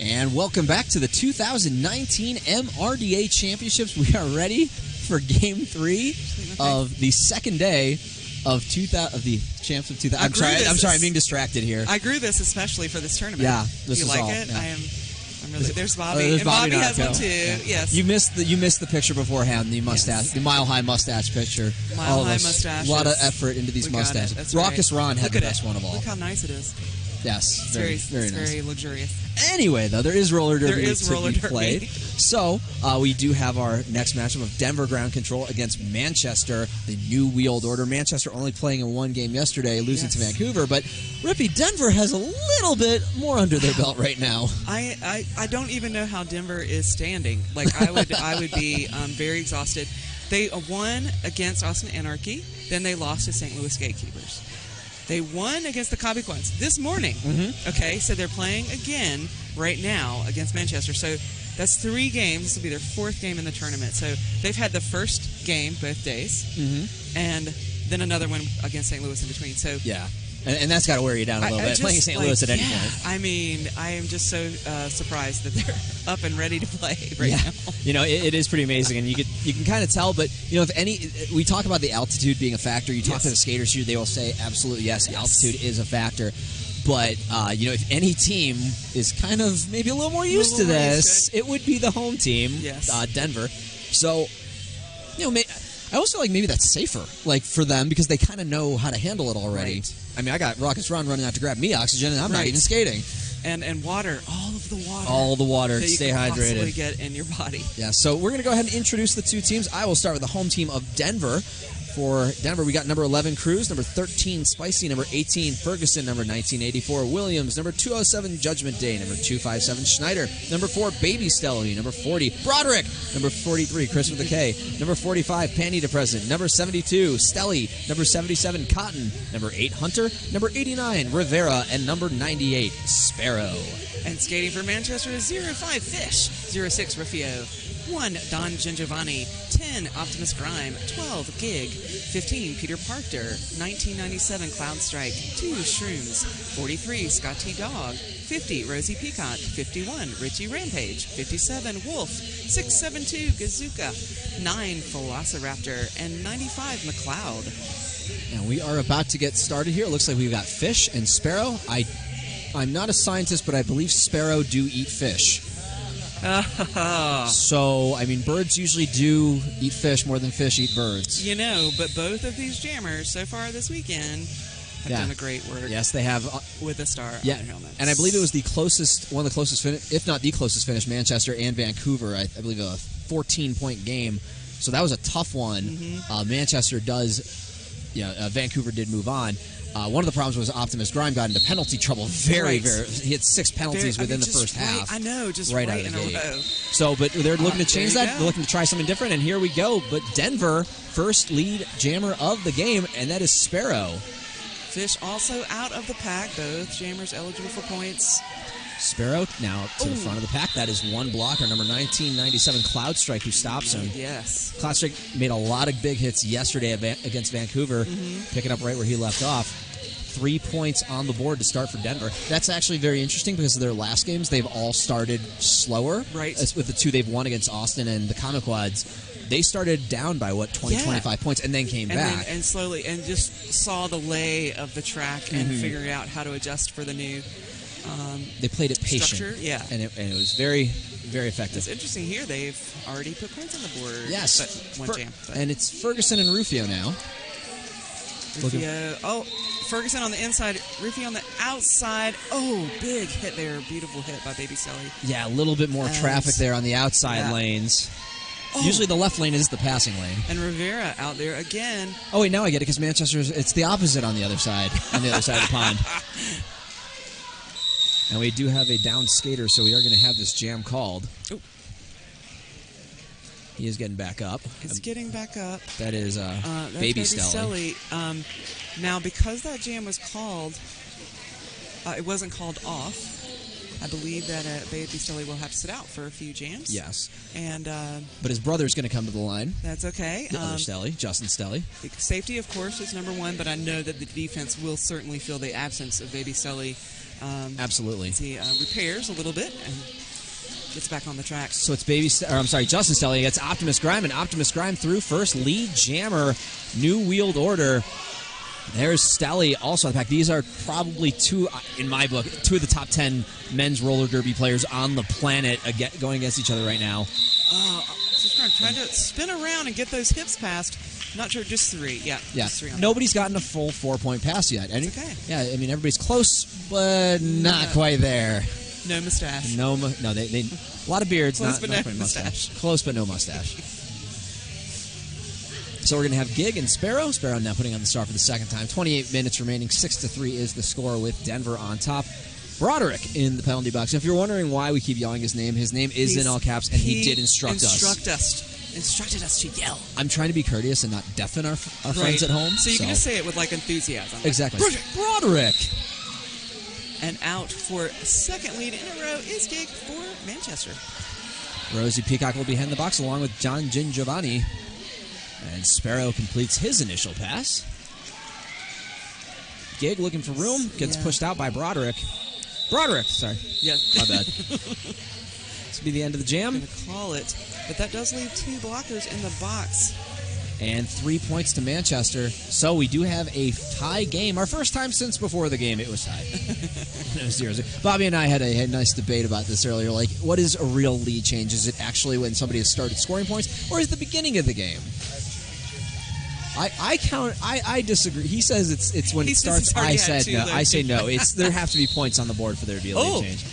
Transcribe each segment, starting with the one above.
And welcome back to the 2019 MRDA Championships. We are ready for Game 3 of the second day of the Champs of 2000. I'm sorry, I'm being distracted here. I grew this especially for this tournament. Yeah, this is all. Yeah. I'm really. There's Bobby. And Bobby has one too. Yeah. Yes. You missed the picture beforehand. The mustache, the mile high mustache picture. Mile high mustache. A lot of effort into these mustaches. That's Raucous right. Ron had the best one of all. Look how nice it is. Yes, It's very very nice. very luxurious. Anyway, though, there is roller derby roller to be derby. played. So, we do have our next matchup of Denver Ground Control against Manchester, the New Wheeled Order. Manchester only playing in one game yesterday, losing to Vancouver. But, Rippy, Denver has a little bit more under their belt right now. I don't even know how Denver is standing. Like, I would be very exhausted. They won against Austin Anarchy. Then they lost to St. Louis Gatekeepers. They won against the Cobequans this morning. Mm-hmm. Okay, so they're playing again right now against Manchester. So that's 3 games. This will be their 4th game in the tournament. So they've had the first game both days, and then another one against St. Louis in between. So yeah. And that's got to wear you down a little bit. Playing St. Louis at any point. I mean, I am just so surprised that they're up and ready to play right now. You know, it is pretty amazing, and you can kind of tell. But you know, we talk about the altitude being a factor. You talk to the skaters here; they will say absolutely yes, altitude is a factor. But you know, if any team is kind of maybe a little more used to this, it would be the home team, Denver. So, you know, I also like maybe that's safer, like for them, because they kind of know how to handle it already. Right. I mean, I got Raucous Ron running out to grab me oxygen, and I'm not even skating. And water, all of the water. All the water. That Stay you can hydrated. possibly get in your body. Yeah, so we're going to go ahead and introduce the 2 teams. I will start with the home team of Denver. For Denver, we got number 11, Cruz, number 13, Spicy, number 18, Ferguson, number 1984, Williams, number 207, Judgment Day, number 257, Schneider, number 4, Baby Stelly, number 40, Broderick, number 43, Chris with a K, number 45, Panty to President, number 72, Stelly, number 77, Cotton, number 8, Hunter, number 89, Rivera, and number 98, Sparrow. And skating for Manchester is 05, Fish, 06, Rufio, 1, Don Gingiovanni, 10, Optimus Grime, 12, Gig, 15, Peter Parker, 1997, Cloud Strike, 2, Shrooms, 43, Scott T. Dog, 50, Rosie Peacock, 51, Richie Rampage, 57, Wolf, 672, Gazuka, 9, Velociraptor, and 95, McLeod. And we are about to get started here. It looks like we've got Fish and Sparrow. I'm not a scientist, but I believe Sparrow do eat fish. So, I mean, birds usually do eat fish more than fish eat birds. You know, but both of these jammers so far this weekend have done a great work. Yes, they have. With a star on their helmets. And I believe it was one of the closest, if not the closest finish, Manchester and Vancouver. I believe a 14-point game. So that was a tough one. Mm-hmm. Manchester Vancouver did move on. One of the problems was Optimus Grime got into penalty trouble he had 6 penalties within the first half. I know, just right out of the gate. So, but they're looking to change that. They're looking to try something different, and here we go. But Denver, first lead jammer of the game, and that is Sparrow. Fish also out of the pack. Both jammers eligible for points. Sparrow now to the front of the pack. That is one blocker, number 1997, Cloud Strike, who stops him. Yes. Cloud Strike made a lot of big hits yesterday against Vancouver, picking up right where he left off. 3 points on the board to start for Denver. That's actually very interesting because of their last games, they've all started slower. Right. As with the 2 they've won against Austin and the Comiquads. They started down by, 25 points and then came back. And slowly, and just saw the lay of the track and figured out how to adjust for the new they played it patient. Structure, yeah. And it was very, very effective. It's interesting here. They've already put points on the board. Yes. But one jam. And it's Ferguson and Rufio now. Rufio. Ferguson on the inside. Rufio on the outside. Oh, big hit there. Beautiful hit by Baby Stelly. Yeah, a little bit more traffic there on the outside lanes. Usually the left lane is the passing lane. And Rivera out there again. Oh, wait, now I get it because Manchester's, it's the opposite on the other side, of the pond. And we do have a down skater, so we are going to have this jam called. Ooh. He is getting back up. It's getting back up. That is Baby Stelly. Now, because that jam was called, it wasn't called off. I believe that Baby Stelly will have to sit out for a few jams. Yes. And but his brother's going to come to the line. That's okay. The other Stelly, Justin Stelly. Safety, of course, is number one, but I know that the defense will certainly feel the absence of Baby Stelly. Absolutely. He repairs a little bit and gets back on the track. So it's Justin Stelly against Optimus Grime, and Optimus Grime through first. Lead Jammer, New Wheeled Order. There's Stelly also on the pack. These are probably in my book, two of the top 10 men's roller derby players on the planet going against each other right now. Just trying to spin around and get those hips past. Not sure, just three. Yeah. Just three on Nobody's gotten a full 4-point pass yet. It's okay. Yeah, I mean, everybody's close, but not quite there. No mustache. No, they a lot of beards, Close, not but no quite mustache. Close, but no mustache. So we're going to have Gig and Sparrow. Sparrow now putting on the star for the second time. 28 minutes remaining. 6-3 is the score with Denver on top. Broderick in the penalty box. If you're wondering why we keep yelling his name is in all caps, and he did instructed us to yell. I'm trying to be courteous and not deafen our friends at home. So you can just say it with enthusiasm. Exactly. Broderick. And out for second lead in a row is Gig for Manchester. Rosie Peacock will be heading the box along with John Gingiovanni. And Sparrow completes his initial pass. Gig looking for room. Gets pushed out by Broderick. Sorry. Yeah. My bad. This will be the end of the jam. I'm going to call it. But that does leave 2 blockers in the box. And 3 points to Manchester. So we do have a tie game. Our first time since before the game it was tied. It was 0-0. Bobby and I had a nice debate about this earlier. Like, what is a real lead change? Is it actually when somebody has started scoring points? Or is it the beginning of the game? I disagree. He says it's when it starts. I said no. I say no. There have to be points on the board for there to be a lead change.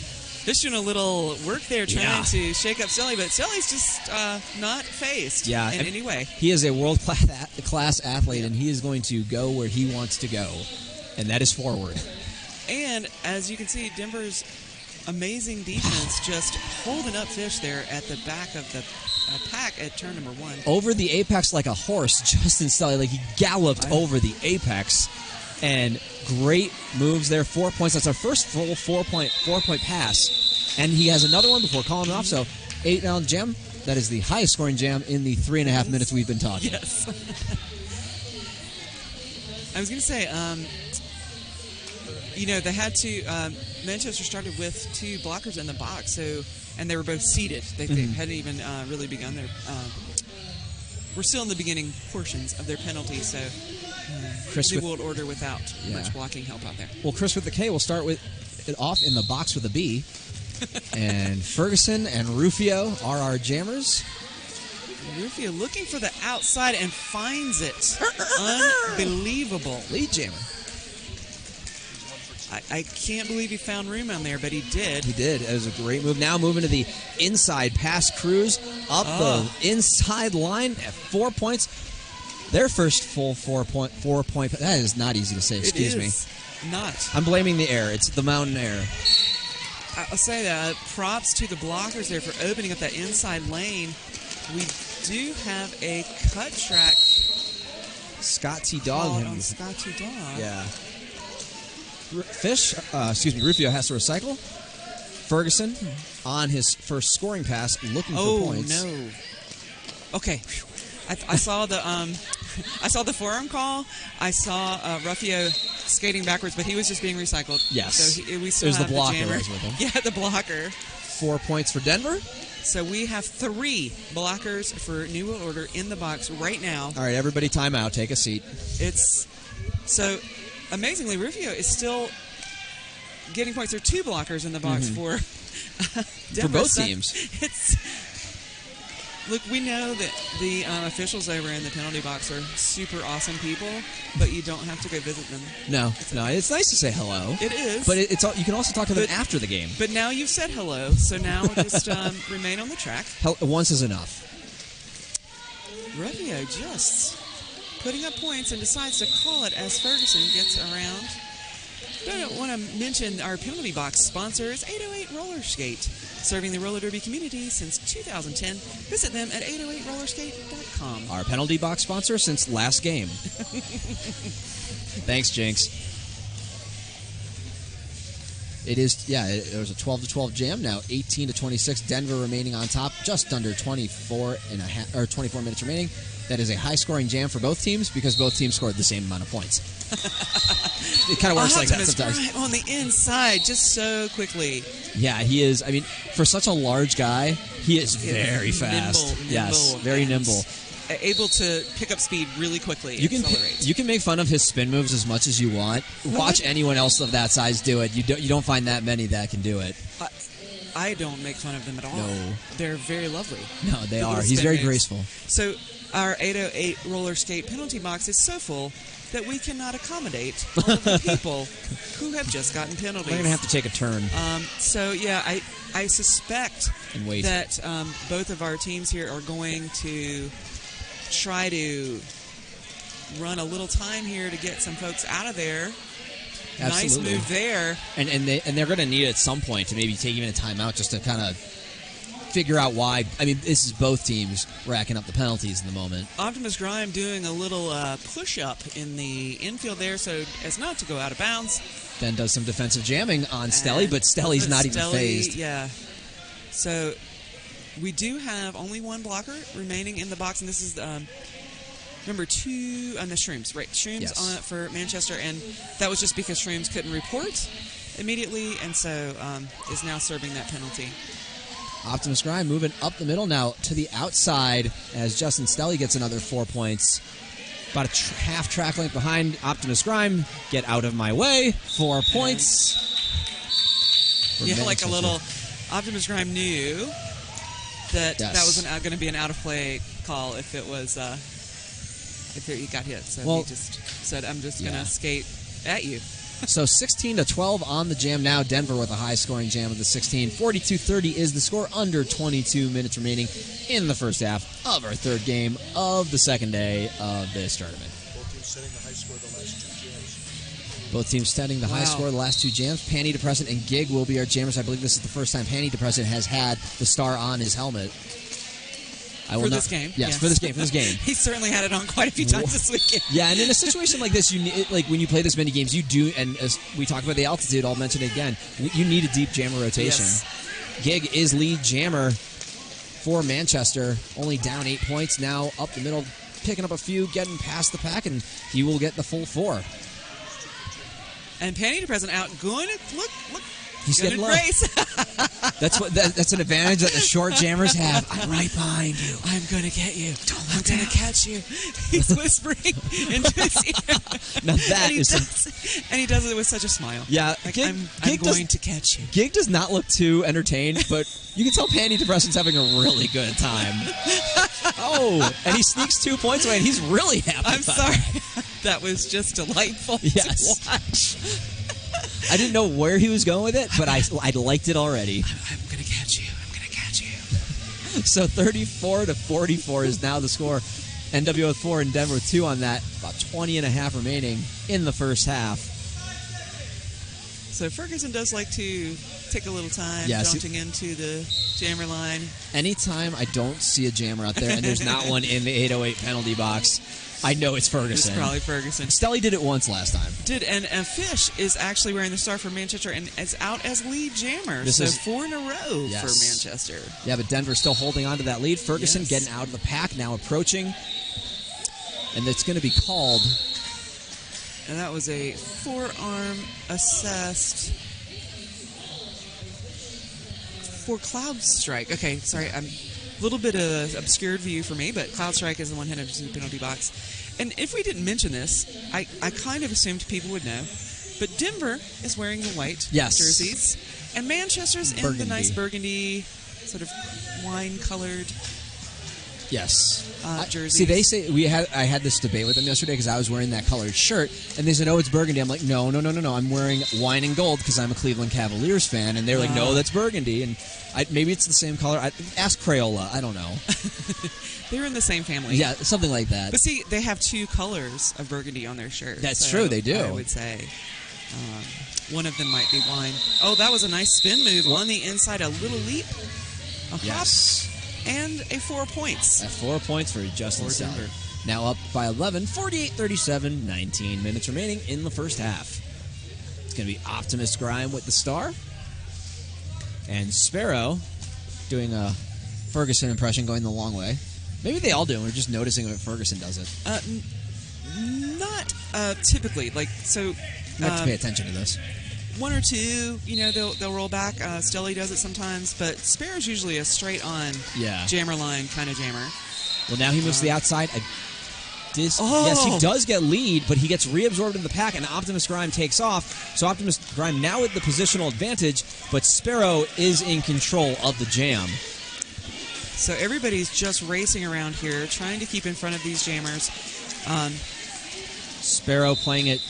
Just doing a little work there trying to shake up Stelly, but Stelly's just not phased in any way. He is a world-class athlete, and he is going to go where he wants to go, and that is forward. And as you can see, Denver's amazing defense just holding up fish there at the back of the pack at turn number 1. Over the apex like a horse, Justin Stelly, like he galloped over the apex. And great moves there. 4 points. That's our first full 4-point pass. And he has another one before calling it off. So 8-round jam. That is the highest scoring jam in the 3.5 minutes we've been talking. Yes. I was going to say, they had to. Manchester started with 2 blockers in the box, and they were both seated. They hadn't even really begun their. We're still in the beginning portions of their penalty, so New World Order without much blocking help out there. Well, Chris with the K will start with it off in the box with a B. And Ferguson and Rufio are our jammers. Rufio looking for the outside and finds it. Unbelievable. Lead jammer. I can't believe he found room on there, but he did. He did. It was a great move. Now moving to the inside pass cruise up the inside line at 4 points. Their first full 4-point. That is not easy to say. Excuse me. Not. I'm blaming the air. It's the mountain air. I'll say that. Props to the blockers there for opening up that inside lane. We do have a cut track. Scott T. Dog. Scott T. Dog. Yeah. Rufio has to recycle. Ferguson on his first scoring pass, looking for points. Oh no! Okay, I saw the forearm call. I saw Rufio skating backwards, but he was just being recycled. Yes, so we still have the blocker the jammer. with him. Yeah, the blocker. 4 points for Denver. So we have 3 blockers for New World Order in the box right now. All right, everybody, time out. Take a seat. It's so. Amazingly, Rufio is still getting points. There are 2 blockers in the box for Denver. For both teams. Look, we know that the officials over in the penalty box are super awesome people, but you don't have to go visit them. No, it's nice to say hello. It is. But you can also talk to them after the game. But now you've said hello, so now just remain on the track. Once is enough. Rufio just putting up points and decides to call it as Ferguson gets around. Don't want to mention our penalty box sponsor is 808 Roller Skate, serving the roller derby community since 2010. Visit them at 808rollerskate.com. Our penalty box sponsor since last game. Thanks, Jinx. It was a 12-12 jam. Now 18-26. Denver remaining on top, just under 24 minutes remaining. that is a high-scoring jam for both teams because both teams scored the same amount of points. It kind of works like that sometimes. Right on the inside, just so quickly. Yeah, he is. I mean, for such a large guy, he is very fast. Nimble, very nimble. Able to pick up speed really quickly. You can make fun of his spin moves as much as you want. Watch anyone else of that size do it. You don't find that many that can do it. I don't make fun of them at all. No. They're very lovely. No, they are. He's very graceful. So our 808 roller skate penalty box is so full that we cannot accommodate all of the people who have just gotten penalties. We're going to have to take a turn. So, yeah, I suspect that both of our teams here are going to try to run a little time here to get some folks out of there. Absolutely. Nice move there. And they're going to need it at some point to maybe take even a timeout just to kind of figure out why. I mean, this is both teams racking up the penalties in the moment. Optimus Grime doing a little push-up in the infield there so as not to go out of bounds. Then does some defensive jamming on Stelly, but Stelly's not even phased. Yeah. So we do have only one blocker remaining in the box, and this is number 2 on the Shrooms. Right, Shrooms Yes. For Manchester, and that was just because Shrooms couldn't report immediately, and so is now serving that penalty. Optimus Grime moving up the middle now to the outside as Justin Stelly gets another 4 points. About a half track length behind Optimus Grime. Get out of my way. 4 points. Yeah, like a little... Optimus Grime knew that that was going to be an out-of-play call if it was... if he got hit. So he just said, I'm just going to skate at you. So 16-12 on the jam now. Denver with a high-scoring jam of the 16. 42-30 is the score. Under 22 minutes remaining in the first half of our third game of the second day of this tournament. Both teams setting the high score of the last two jams. Panty Depressant and Gig will be our jammers. I believe this is the first time Panty Depressant has had the star on his helmet. For this game. Yes, for this game. He certainly had it on quite a few times this weekend. Yeah, and in a situation like this, like when you play this many games, you do, and as we talked about the altitude, I'll mention it again, you need a deep jammer rotation. Yes. Gig is lead jammer for Manchester, only down 8 points, now up the middle, picking up a few, getting past the pack, and he will get the full 4. And Panty Depressant out, going to look. He's getting low. That's an advantage that the short jammers have. I'm right behind you. I'm going to get you. I'm going to catch you. He's whispering into his ear. Now and he does it with such a smile. Yeah, like, I'm going to catch you. Gig does not look too entertained, but you can tell Panty Depressant's having a really good time. And he sneaks 2 points away, and he's really happy. I'm sorry. That was just delightful to watch. I didn't know where he was going with it, but I liked it already. I'm going to catch you. I'm going to catch you. So 34-44 is now the score. NWO with 4 and Denver with 2 on that. About 20 and a half remaining in the first half. So Ferguson does like to take a little time jumping into the jammer line. Anytime I don't see a jammer out there and there's not one in the 808 penalty box, I know it's Ferguson. It's probably Ferguson. Stelly did it once last time. And Fish is actually wearing the star for Manchester and is out as lead jammer. So 4 in a row for Manchester. Yeah, but Denver's still holding on to that lead. Ferguson getting out of the pack, now approaching. And it's going to be called. And that was a forearm assessed for Cloud Strike. Okay, sorry, a little bit of obscured view for me, but Cloud Strike is the one headed to the penalty box. And if we didn't mention this, I kind of assumed people would know, but Denver is wearing the white jerseys, and Manchester's in the nice burgundy, sort of wine-colored jerseys. See, they say I had this debate with them yesterday because I was wearing that colored shirt, and they said, "Oh, it's burgundy." I'm like, "No. I'm wearing wine and gold because I'm a Cleveland Cavaliers fan." And they're like, "No, that's burgundy." And maybe it's the same color. Ask Crayola. I don't know. They're in the same family. Yeah, something like that. But see, they have 2 colors of burgundy on their shirt. That's true. They do. I would say one of them might be wine. Oh, that was a nice spin move on the inside. A little leap. A hop. And a 4 points. At 4 points for Justin Stelly. Now up by 11, 48-37, 19 minutes remaining in the first half. It's going to be Optimus Grime with the star. And Sparrow doing a Ferguson impression going the long way. Maybe they all do. We're just noticing if Ferguson does it. Not typically. Like so. I have to pay attention to this. One or two, they'll roll back. Stelly does it sometimes, but Sparrow's usually a straight-on jammer line kind of jammer. Well, now he moves to the outside. Yes, he does get lead, but he gets reabsorbed in the pack, and Optimus Grime takes off. So Optimus Grime now with the positional advantage, but Sparrow is in control of the jam. So everybody's just racing around here, trying to keep in front of these jammers. Sparrow playing it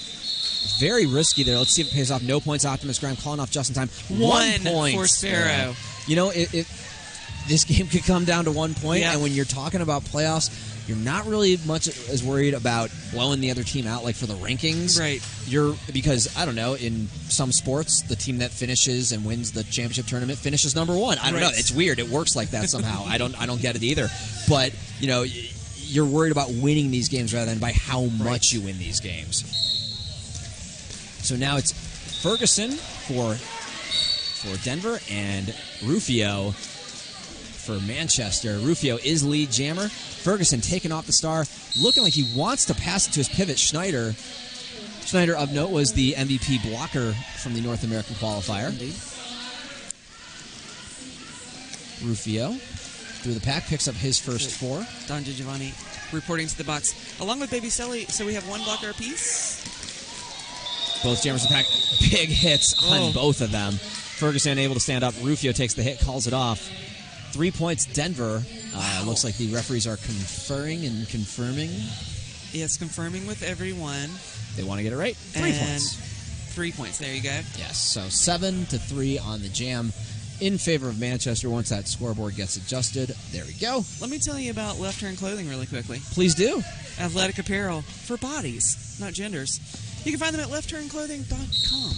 very risky there. Let's see if it pays off. No points. Optimus Grime calling off just in time. 1 point for Sparrow. This game could come down to 1 point, and when you're talking about playoffs, you're not really much as worried about blowing the other team out, like for the rankings. Right. Because, I don't know, in some sports, the team that finishes and wins the championship tournament finishes number one. I don't know. It's weird. It works like that somehow. I don't get it either. But, you're worried about winning these games rather than by how much you win these games. So now it's Ferguson for Denver and Rufio for Manchester. Rufio is lead jammer. Ferguson taking off the star, looking like he wants to pass it to his pivot, Schneider. Schneider, of note, was the MVP blocker from the North American qualifier. Indeed. Rufio, through the pack, picks up his first 4. Don DiGiovanni reporting to the box, along with Baby Stelly, so we have 1 blocker apiece. Both jammers in the pack, big hits on both of them. Ferguson able to stand up. Rufio takes the hit, calls it off. 3 points, Denver. Looks like the referees are conferring and confirming. Yes, confirming with everyone. They want to get it right. 3 points. 3 points, there you go. Yes, so 7-3 on the jam in favor of Manchester once that scoreboard gets adjusted. There we go. Let me tell you about Left Turn Clothing really quickly. Please do. Athletic apparel for bodies, not genders. You can find them at leftturnclothing.com.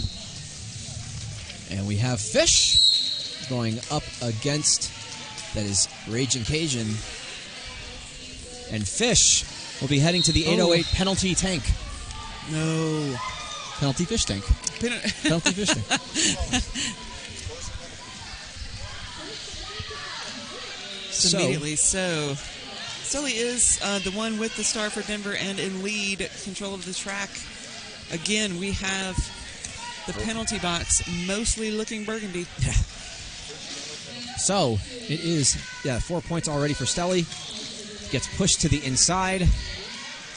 And we have Fish going up against, that is Raging Cajun. And Fish will be heading to the 808 penalty tank. No. Penalty fish tank. Penalty fish tank. So immediately, Sully is the one with the star for Denver and in lead, control of the track. Again, we have the penalty box mostly looking burgundy. So it is 4 points already for Stelly. Gets pushed to the inside.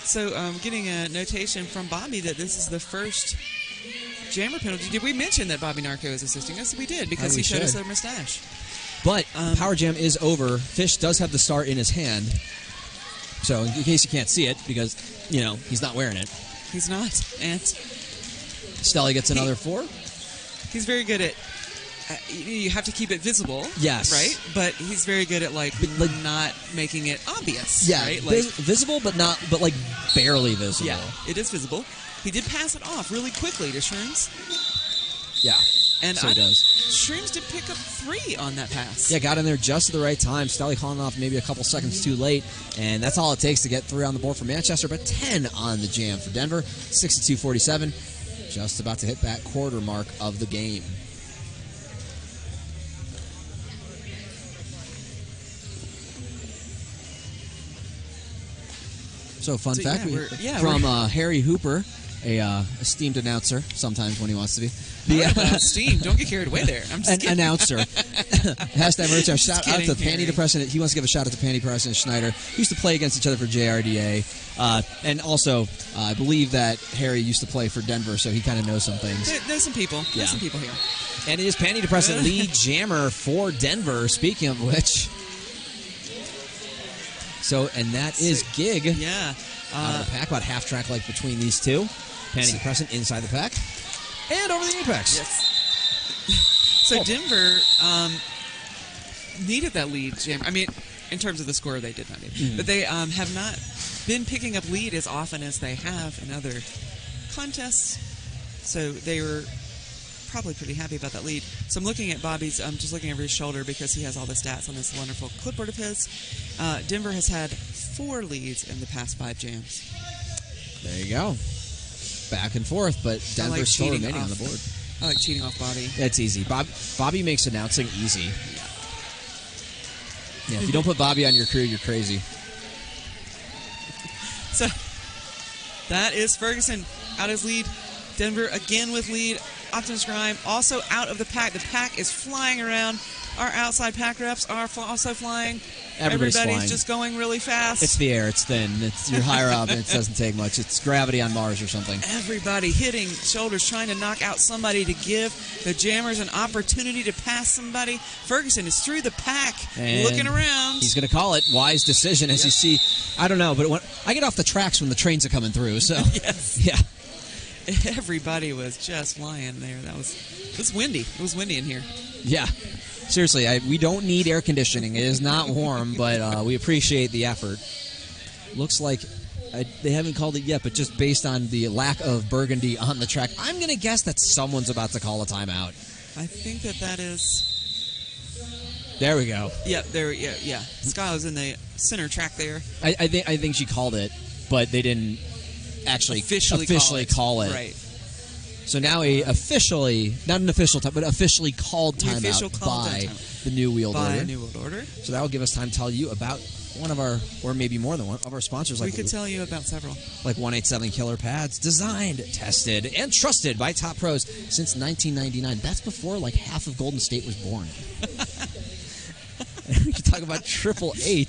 So getting a notation from Bobby that this is the first jammer penalty. Did we mention that Bobby Narco is assisting us? We did, because he showed us their mustache. But Power Jam is over. Fish does have the star in his hand. So in case you can't see it, because, he's not wearing it. He's not. And Stelly gets another 4. He's very good at... you have to keep it visible. Yes. Right? But he's very good at, not making it obvious. Yeah. Right? Visible, but barely visible. Yeah, it is visible. He did pass it off really quickly to Shrooms. Yeah. And so he does. Shrooms did pick up 3 on that pass. Yeah, got in there just at the right time. Stelly calling off maybe a couple seconds too late, and that's all it takes to get 3 on the board for Manchester, but 10 on the jam for Denver. 62-47. Just about to hit that quarter mark of the game. So, fun fact from Harry Hooper, a esteemed announcer, sometimes when he wants to be. Esteemed, don't get carried away there. I'm just an announcer. Hashtag Merch. Shout out to Panty Depression. He wants to give a shout out to Panty Depression and Schneider. He used to play against each other for JRDA. And also, I believe that Harry used to play for Denver, so he kind of knows some things. There's some people. There's some people here. And it is Panty Depression lead jammer for Denver, speaking of which. So, and that is Gig. Yeah. Out of the pack, about half track like between these two. Panty Depressant inside the pack. And over the apex. Yes. So Denver needed that lead jam. I mean, in terms of the score, they did not need. Mm-hmm. But they have not been picking up lead as often as they have in other contests. So they were probably pretty happy about that lead. So I'm looking at Bobby's, I'm just looking over his shoulder because he has all the stats on this wonderful clipboard of his. Denver has had 4 leads in the past 5 jams. There you go. Back and forth, but Denver's still remaining on the board. I like cheating off Bobby. That's easy. Bobby makes announcing easy. Yeah, if you don't put Bobby on your crew, you're crazy. So that is Ferguson out of lead. Denver again with lead. Optimus Prime also out of the pack. The pack is flying around. Our outside pack reps are also flying. Everybody's flying. Just going really fast. It's the air. It's thin. You're higher up, and it doesn't take much. It's gravity on Mars or something. Everybody hitting shoulders, trying to knock out somebody to give the Jammers an opportunity to pass somebody. Ferguson is through the pack, and looking around. He's going to call it. Wise decision, as you see. I don't know, but I get off the tracks when the trains are coming through. So yes. Yeah. Everybody was just lying there. It was windy. It was windy in here. Yeah. Seriously, we don't need air conditioning. It is not warm, but we appreciate the effort. Looks like they haven't called it yet, but just based on the lack of burgundy on the track, I'm going to guess that someone's about to call a timeout. I think that is... There we go. Yep, there. Yeah. Skylar's in the center track there. I think she called it, but they didn't actually officially call it. Right. So now officially, not an official time, but officially called timeout by the New World Order. New World Order. So that will give us time to tell you about one of our, or maybe more than one of our sponsors. We could tell you about several. Like 187 Killer Pads, designed, tested, and trusted by top pros since 1999. That's before like half of Golden State was born. We can talk about 888,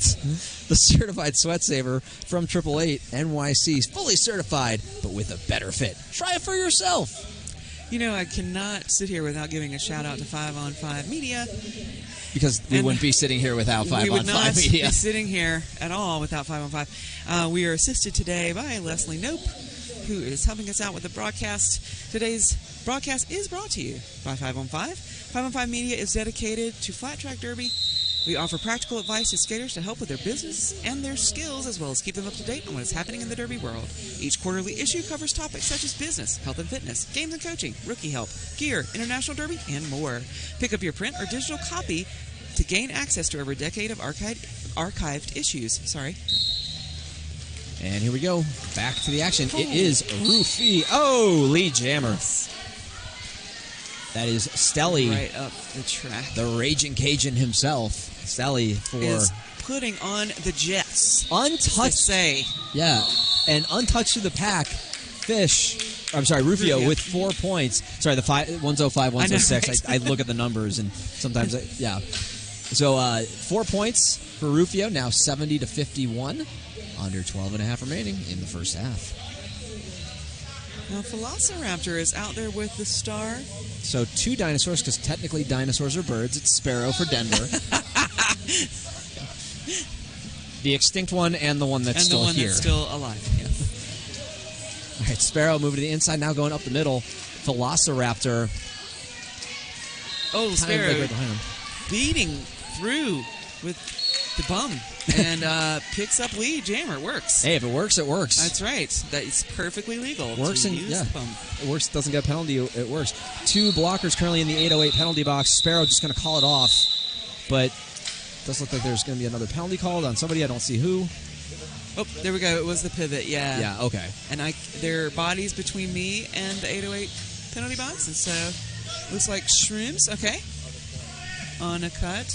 the certified sweat saver from 888 NYC, fully certified, but with a better fit. Try it for yourself. You know, I cannot sit here without giving a shout out to 5 on 5 Media. Because we wouldn't be sitting here without 5 on 5 Media. We would not be sitting here at all without 5 on 5. We are assisted today by Leslie Nope, who is helping us out with the broadcast. Today's broadcast is brought to you by 5 on 5. 5 on 5 Media is dedicated to flat track derby. We offer practical advice to skaters to help with their business and their skills, as well as keep them up to date on what is happening in the derby world. Each quarterly issue covers topics such as business, health and fitness, games and coaching, rookie help, gear, international derby, and more. Pick up your print or digital copy to gain access to over a decade of archived issues. And here we go. Back to the action. It is Rufy. Oh, Lee Jammer. That is Stelly. Right up the track. The Raging Cajun himself. Stelly is putting on the Jets. Untouched. Say. Yeah. And untouched to the pack. Rufio with 4 points. Sorry, the 105, 106. I look at the numbers and sometimes, So 4 points for Rufio. Now 70-51. Under 12 and a half remaining in the first half. Now Velociraptor is out there with the star. So 2 dinosaurs, because technically dinosaurs are birds. It's Sparrow for Denver. The extinct one and the one that's still here. And the one that's still alive, yes. All right, Sparrow moving to the inside, now going up the middle. Velociraptor. Oh, Sparrow beating through with the bum. And picks up lead. Jammer. It works. Hey, if it works, it works. That's right. That's perfectly legal. It works, to use the bum. It works. Doesn't get a penalty. It works. 2 blockers currently in the 808 penalty box. Sparrow just going to call it off, but it does look like there's going to be another penalty called on somebody. I don't see who. Oh, there we go. It was the pivot. Yeah. Yeah. Okay. And there are bodies between me and the 808 penalty box, and so looks like Shrooms. Okay. On a cut.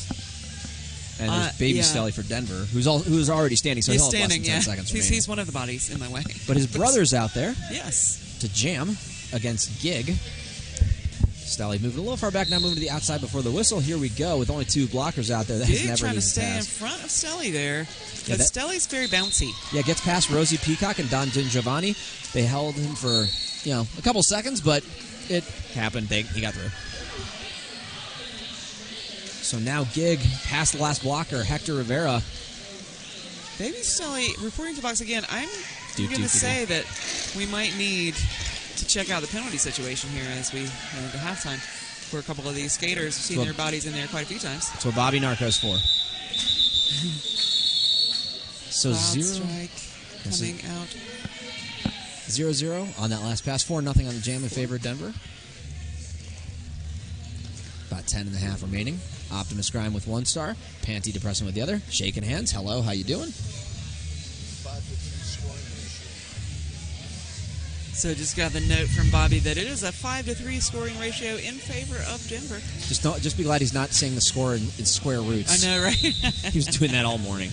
And there's Baby Stelly for Denver, who's already standing, so he'll have less than 10 seconds remaining. He's one of the bodies in my way. But his brother's out there. Yes. To jam against Gig. Stelly moving a little far back, now moving to the outside before the whistle. Here we go with only 2 blockers out there. That Gig has never trying to used stay pass. in front of Stelly there. But Stelly's very bouncy. Yeah, gets past Rosie Peacock and Don Giovanni. They held him for a couple seconds, but it happened. He got through. So now Gig past the last blocker, Hector Rivera. Baby Stelly reporting to box again. I'm going to say that we might need to check out the penalty situation here as we go into halftime for a couple of these skaters. We've seen their bodies in there quite a few times. That's what Bobby Narco's for. So Cloud strike coming out. 0-0 on that last pass. 4-0 on the jam in favor of Denver. About 10 and a half remaining. Optimus Grime with 1 star. Panty Depressing with the other. Shaking hands. Hello, how you doing? So just got the note from Bobby that it is a 5-3 scoring ratio in favor of Denver. Just be glad he's not saying the score in square roots. I know, right? He was doing that all morning.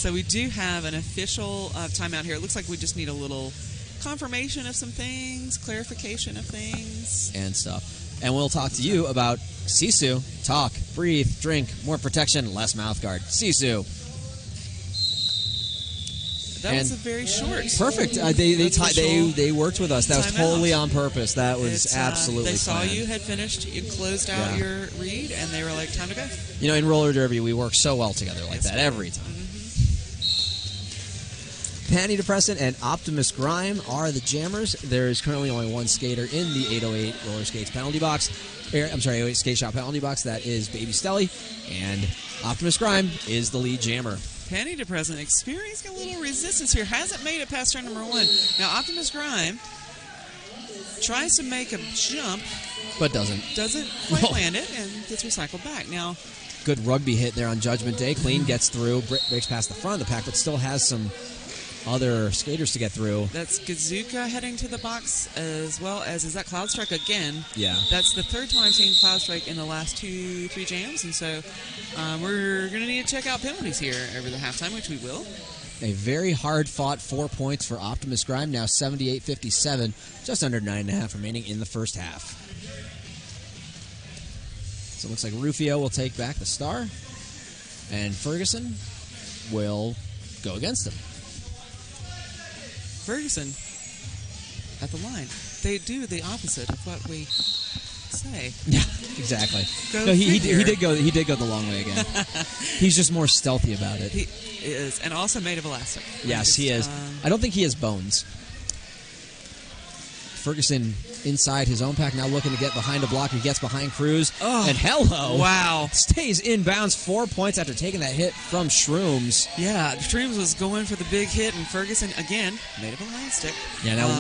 So we do have an official timeout here. It looks like we just need a little confirmation of some things, clarification of things. And stuff. And we'll talk to you about Sisu. Talk, breathe, drink, more protection, less mouth guard. Sisu. That was a very short. Perfect. They worked with us. That was totally on purpose. That was absolutely They saw planned. you had finished, you closed out your read, and they were like, time to go. You know, in roller derby, we work so well together like that every time. Panty Depressant and Optimus Grime are the jammers. There is currently only one skater in the 808 roller skates penalty box. 808 skate shop penalty box. That is Baby Stelly, and Optimus Grime is the lead jammer. Panty Depressant experiencing a little resistance here. Hasn't made it past turn number 1. Now, Optimus Grime tries to make a jump, but doesn't quite land it, and gets recycled back. Now, good rugby hit there on Judgment Day. Clean gets through, breaks past the front of the pack, but still has some other skaters to get through. That's Gazuka heading to the box, as well as, is that Cloud Strike again? Yeah. That's the third time I've seen Cloud Strike in the last 2-3 jams, and so we're going to need to check out penalties here over the halftime, which we will. A very hard-fought 4 points for Optimus Grime, now 78-57, just under 9.5 remaining in the first half. So it looks like Rufio will take back the star, and Ferguson will go against him. Ferguson at the line. They do the opposite of what we say. Yeah, exactly. He did go the long way again. He's just more stealthy about it. He is, and also made of elastic. Yes, he is. I don't think he has bones. Ferguson inside his own pack, now looking to get behind a block. He gets behind Cruz. Oh, and hello. Wow. Stays inbounds, 4 points after taking that hit from Shrooms. Yeah, Shrooms was going for the big hit, and Ferguson, again, made of elastic,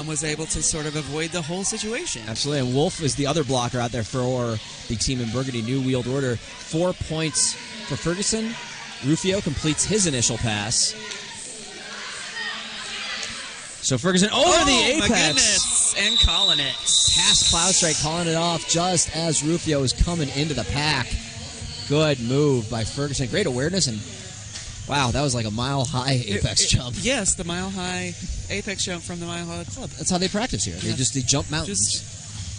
was able to sort of avoid the whole situation. Absolutely, and Wolf is the other blocker out there for the team in Burgundy, New Wheeled Order. 4 points for Ferguson. Rufio completes his initial pass. So Ferguson over the apex. My goodness, and calling it. Past Cloud Strike, calling it off just as Rufio is coming into the pack. Good move by Ferguson. Great awareness, and wow, that was like a mile-high apex jump. Yes, the mile-high apex jump from the Mile High Club. That's how they practice here. Yeah. They jump mountains.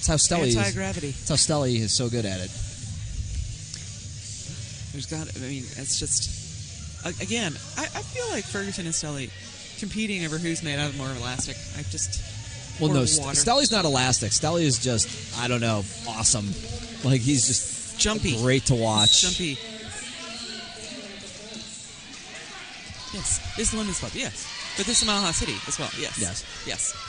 That's how Stelly is. Anti-gravity. That's how Stelly is so good at it. It's just, again, I feel like Ferguson and Stelly competing over who's made out of more elastic. Well, no, Stelly's not elastic. Stelly is just, I don't know, awesome. Like, he's just jumpy, great to watch. Jumpy. Yes, this is the Women's Club. Yes, but this is Mile High City as well. Yes.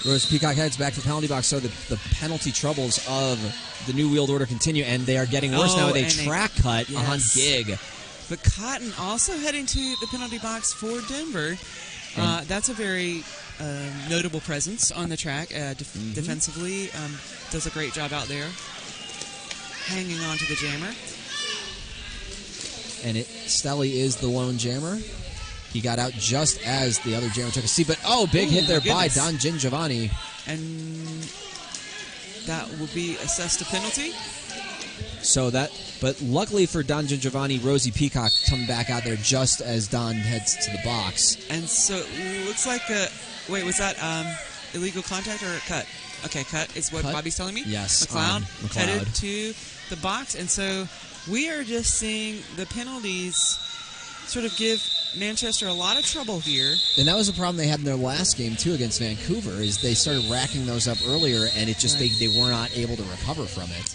Rose Peacock heads back to the penalty box, so the penalty troubles of the New Wheeled Order continue, and they are getting worse now with a track cut on Gig. But Cotton also heading to the penalty box for Denver. That's a very notable presence on the track. Defensively, does a great job out there, hanging on to the jammer. And Stelly is the lone jammer. He got out just as the other jammer took a seat, but big hit there by Don Giovanni. And that will be assessed a penalty. But luckily for Don Giovanni, Rosie Peacock coming back out there just as Don heads to the box. And so it looks like wait, was that illegal contact or a cut? Okay, cut is what Bobby's telling me? Yes. McLeod headed to the box, and so we are just seeing the penalties sort of give Manchester a lot of trouble here. And that was a problem they had in their last game, too, against Vancouver, is they started racking those up earlier, and it just they were not able to recover from it.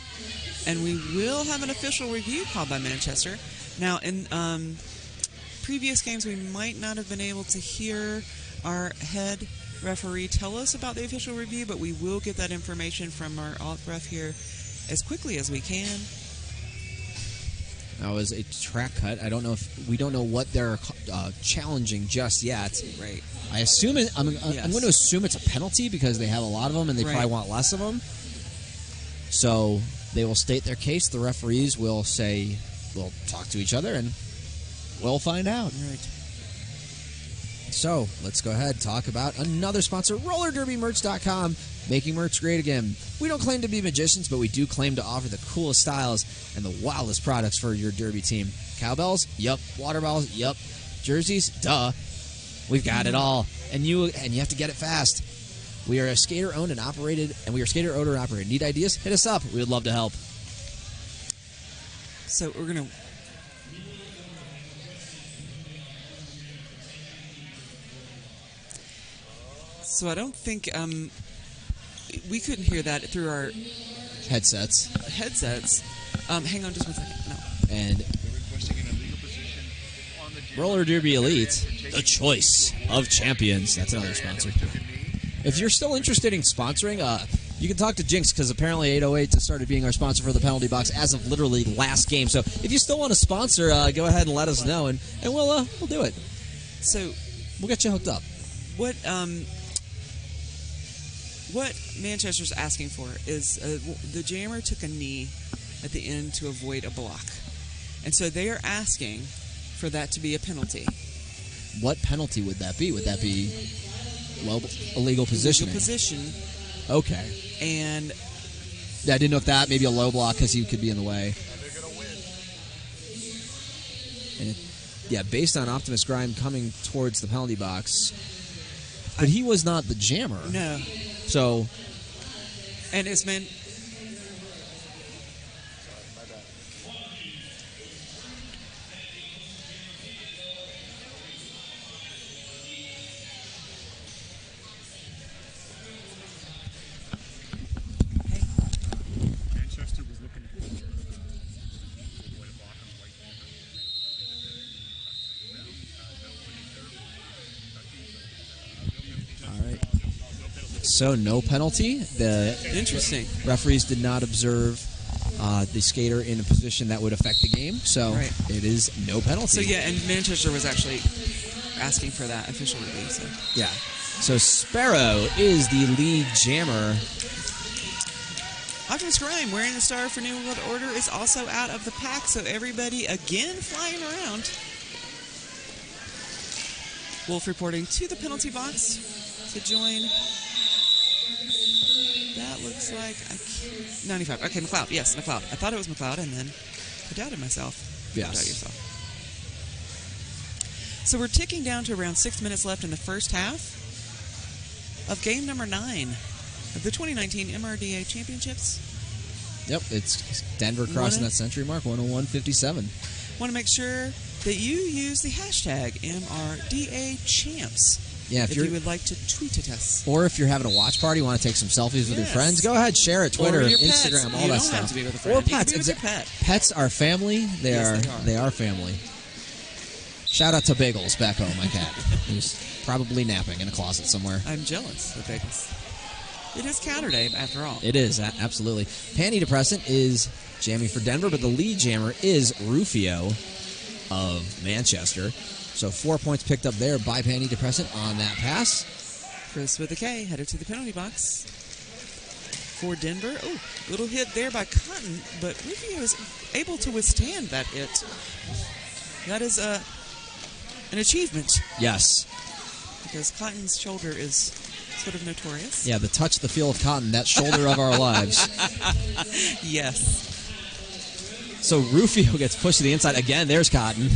And we will have an official review called by Manchester. Now, in previous games, we might not have been able to hear our head referee tell us about the official review, but we will get that information from our alt-ref here as quickly as we can. That was a track cut. We don't know what they're challenging just yet. Right. I assume I'm going to assume it's a penalty because they have a lot of them and they probably want less of them. So they will state their case. The referees will say, we'll talk to each other and we'll find out. Right. So let's go ahead and talk about another sponsor, RollerDerbyMerch.com. Making merch great again. We don't claim to be magicians, but we do claim to offer the coolest styles and the wildest products for your derby team. Cowbells? Yup. Water bottles? Yup. Jerseys? Duh. We've got it all, and you have to get it fast. We are skater owned and operated, and we are skater owned and operated. Need ideas? Hit us up. We would love to help. So we're gonna. So I don't think we couldn't hear that through our Headsets. Hang on just 1 second. No. And Roller Derby Elite, the choice of champions. That's another sponsor. If you're still interested in sponsoring, you can talk to Jinx, because apparently 808 has started being our sponsor for the penalty box as of literally last game. So if you still want to sponsor, go ahead and let us know, and we'll do it. So we'll get you hooked up. What Manchester's asking for is the jammer took a knee at the end to avoid a block, and so they are asking for that to be a penalty. What penalty would that be? Would that be illegal positioning? Illegal position. Okay. And yeah, I didn't know if that maybe a low block because he could be in the way. And based on Optimus Grime coming towards the penalty box, but he was not the jammer. No. So. And it's meant. So no penalty. Interesting. Referees did not observe the skater in a position that would affect the game, so it is no penalty. So yeah, and Manchester was actually asking for that official review. So yeah. So Sparrow is the lead jammer. Optimus Grime, wearing the star for New World Order, is also out of the pack. So everybody again flying around. Wolf reporting to the penalty box to join. That looks like 95. Okay, McLeod. Yes, McLeod. I thought it was McLeod, and then I doubted myself. Yes. Doubt yourself. So we're ticking down to around 6 minutes left in the first half of game number 9 of the 2019 MRDA Championships. Yep, it's Denver crossing that century mark, 101.57. Want to make sure that you use the hashtag MRDA Champs. Yeah, if you would like to tweet at us. Or if you're having a watch party, want to take some selfies with your friends, go ahead, share it, Twitter, Instagram, all that stuff. You don't have to be with a friend. Or pets. You can be with your pet. Pets are family. They are family. Shout out to Bagels back home, my cat, who's probably napping in a closet somewhere. I'm jealous of Bagels. It is counter day, after all. It is, absolutely. Panty Depressant is jamming for Denver, but the lead jammer is Rufio of Manchester. So 4 points picked up there by Panty Depressant on that pass. Chris with a K headed to the penalty box for Denver. Oh, little hit there by Cotton, but Rufio is able to withstand that hit. That is an achievement. Yes. Because Cotton's shoulder is sort of notorious. Yeah, the touch, the feel of Cotton, that shoulder of our lives. Yes. So Rufio gets pushed to the inside. Again, there's Cotton.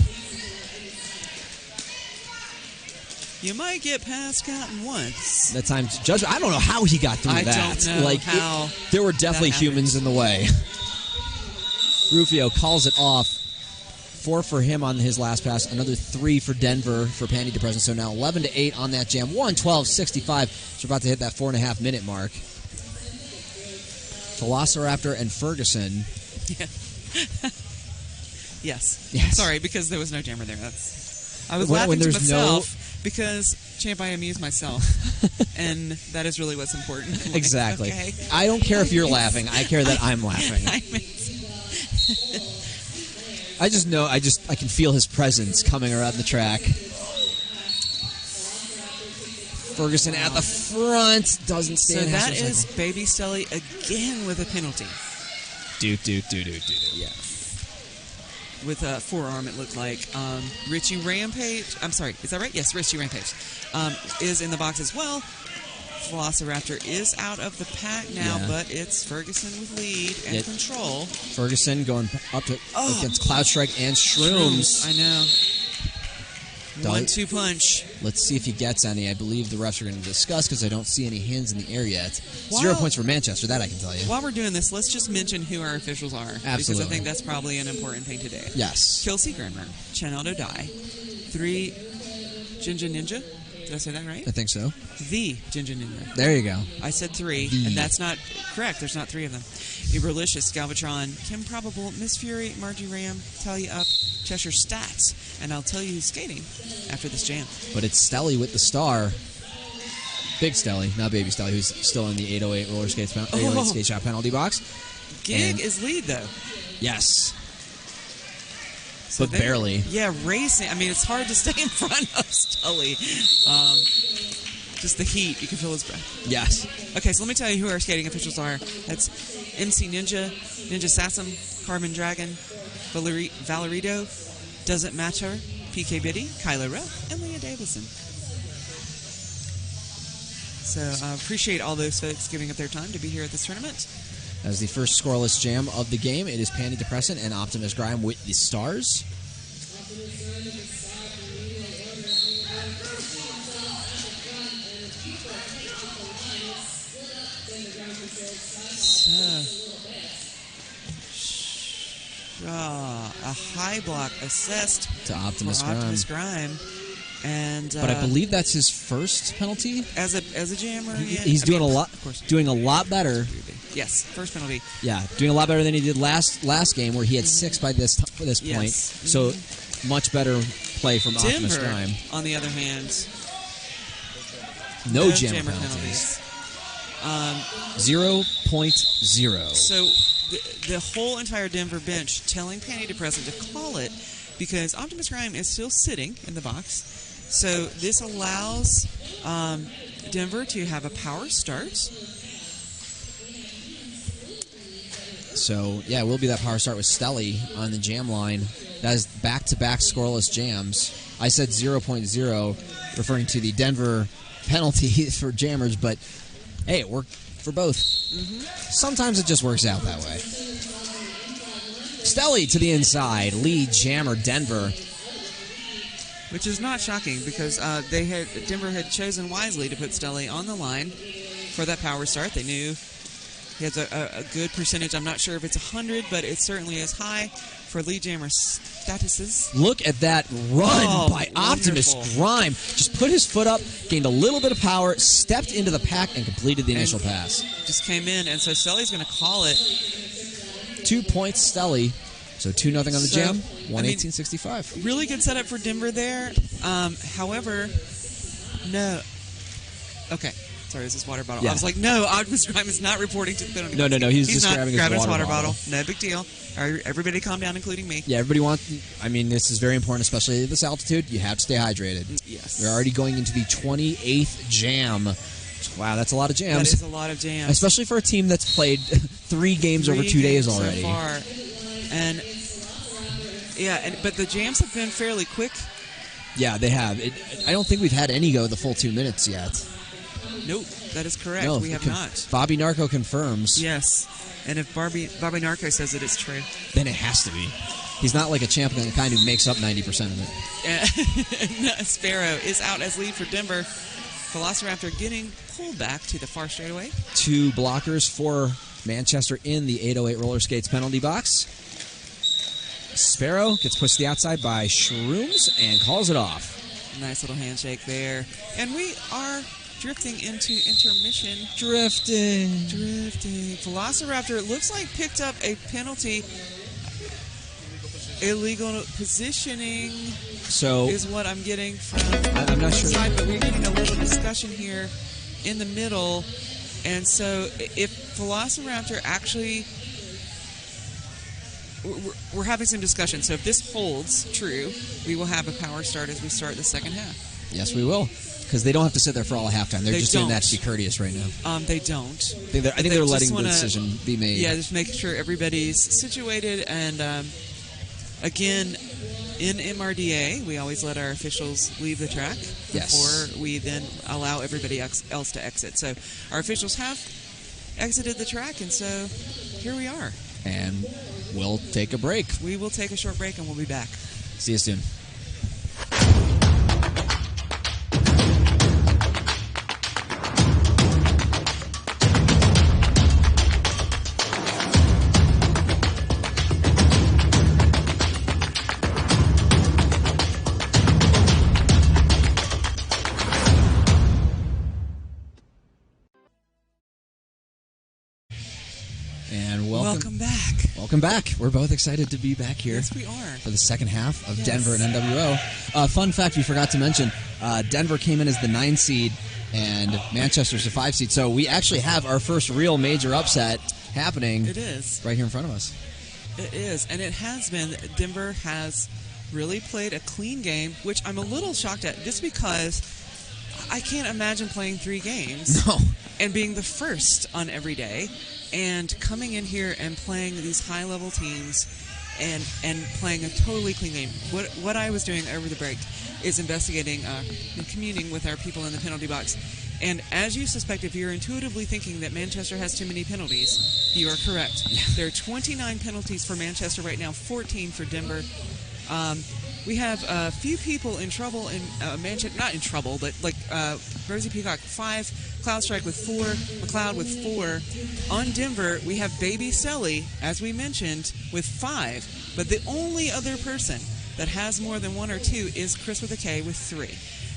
You might get past Cotton once. That time, judgment. I don't know how he got through that. I don't know how there were definitely humans in the way. Rufio calls it off. 4 for him on his last pass. Another 3 for Denver for Panty Depressant. So now 11-8 on that jam. 1:12.65. So we're about to hit that 4.5-minute mark. Velociraptor and Ferguson. Yeah. Yes. Sorry, because there was no jammer there. I was laughing to myself because, Champ, I amuse myself. And that is really what's important. Like, exactly. Okay. I don't care if you're laughing. I care that I'm laughing. I just know, I can feel his presence coming around the track. Ferguson at the front doesn't stand. So that is Baby Stelly again with a penalty. Do. Yes. With a forearm, it looked like. Richie Rampage. I'm sorry, is that right? Yes, Richie Rampage is in the box as well. Velociraptor is out of the pack now, but it's Ferguson with lead and control. Ferguson going up to against Cloud Strike and Shrooms. I know. 1-2 punch. Let's see if he gets any. I believe the refs are going to discuss because I don't see any hands in the air yet. Wow. 0 points for Manchester, that I can tell you. While we're doing this, let's just mention who our officials are. Absolutely. Because I think that's probably an important thing today. Yes. Kelsey Grimmer, Chanel Dai, 3 Jinja Ninja. Did I say that right? I think so. The Jinja Ninja. There you go. I said 3, and that's not correct. There's not 3 of them. Uberlicious, Galvatron, Kim Probable, Miss Fury, Margie Ram, Talia Up, Cheshire Stats, and I'll tell you who's skating after this jam. But it's Stelly with the star. Big Stelly, not Baby Stelly, who's still in the 808 roller skates 808 skate shot penalty box. Gig is lead, though. Yes. So but barely. Yeah, racing. I mean, it's hard to stay in front of Stelly. Just the heat. You can feel his breath. Yes. Okay, so let me tell you who our skating officials are. That's MC Ninja, Ninja Sassum, Carmen Dragon, Valerido, Doesn't Matter, PK Biddy, Kylo Rowe, and Leah Davison. So I appreciate all those folks giving up their time to be here at this tournament. As the first scoreless jam of the game, it is Panty Depressant and Optimus Grime with the stars. A high block assessed to Optimus Grime. And, but I believe that's his first penalty as a jammer. He's doing a lot better. Yes, first penalty. Yeah, doing a lot better than he did last game, where he had 6 by this point. Yes. So much better play from Optimus Denver, Grime. on the other hand, no jammer penalties. 0.0. So the whole entire Denver bench telling Panty Depressant to call it because Optimus Grime is still sitting in the box. So this allows Denver to have a power start. So, yeah, it will be that power start with Stelly on the jam line. That is back-to-back scoreless jams. I said 0.0, referring to the Denver penalty for jammers, but, hey, it worked for both. Mm-hmm. Sometimes it just works out that way. Stelly to the inside, lead jammer Denver. Which is not shocking because Denver had chosen wisely to put Stelly on the line for that power start. They knew he has a good percentage. I'm not sure if it's 100, but it certainly is high for lead jammer statuses. Look at that run by Optimus Grime. Just put his foot up, gained a little bit of power, stepped into the pack, and completed the initial pass. Just came in, and so Stelly's going to call it. 2 points, Stelly. So 2-0 on the jam, 118.65. Really good setup for Denver there. However, no. Okay. Sorry, this is water bottle. Yeah. I was like, no, Optimus Grime is not reporting to the penalty. No. He's just not grabbing his water bottle. No big deal. Everybody calm down, including me. Yeah, everybody wants... I mean, this is very important, especially at this altitude. You have to stay hydrated. Yes. We're already going into the 28th jam. Wow, that's a lot of jams. That is a lot of jams. Especially for a team that's played 3 games over 2 days already. So far. And, but the jams have been fairly quick. Yeah, they have. I don't think we've had any go the full 2 minutes yet. Nope, that is correct. No, we have not. Bobby Narco confirms. Yes, and if Bobby Narco says it, it's true. Then it has to be. He's not like a champion, the kind who makes up 90% of it. Sparrow is out as lead for Denver. Velociraptor getting pulled back to the far straightaway. 2 blockers for Manchester in the 808 roller skates penalty box. Sparrow gets pushed to the outside by Shrooms and calls it off. Nice little handshake there. And we are drifting into intermission. Drifting. Velociraptor, it looks like picked up a penalty. Illegal positioning is what I'm getting from I'm not sure. Side, but we're getting a little discussion here in the middle. And so if Velociraptor actually... We're having some discussion. So if this holds true, we will have a power start as we start the second half. Yes, we will. Because they don't have to sit there for all of halftime. They're just doing that to be courteous right now. They don't. I think they're letting the decision be made. Yeah, just making sure everybody's situated. And again, in MRDA, we always let our officials leave the track before we then allow everybody else to exit. So our officials have exited the track, and so here we are. And we'll take a break. We will take a short break, and we'll be back. See you soon. Welcome back. We're both excited to be back here. Yes, we are. For the second half of Denver and NWO. Fun fact we forgot to mention, Denver came in as the 9 seed and Manchester's the 5 seed. So we actually have our first real major upset happening. It is. Right here in front of us. It is. And it has been. Denver has really played a clean game, which I'm a little shocked at just because I can't imagine playing 3 games. No. And being the first on every day and coming in here and playing these high-level teams and playing a totally clean game. What I was doing over the break is investigating and communing with our people in the penalty box. And as you suspect, if you're intuitively thinking that Manchester has too many penalties, you are correct. There are 29 penalties for Manchester right now, 14 for Denver. We have a few people in trouble in Manchester, not in trouble, but like Rosie Peacock, 5, Cloud Strike with 4, McLeod with 4. On Denver, we have Baby Selly, as we mentioned, with 5. But the only other person that has more than 1 or 2 is Chris with a K with 3.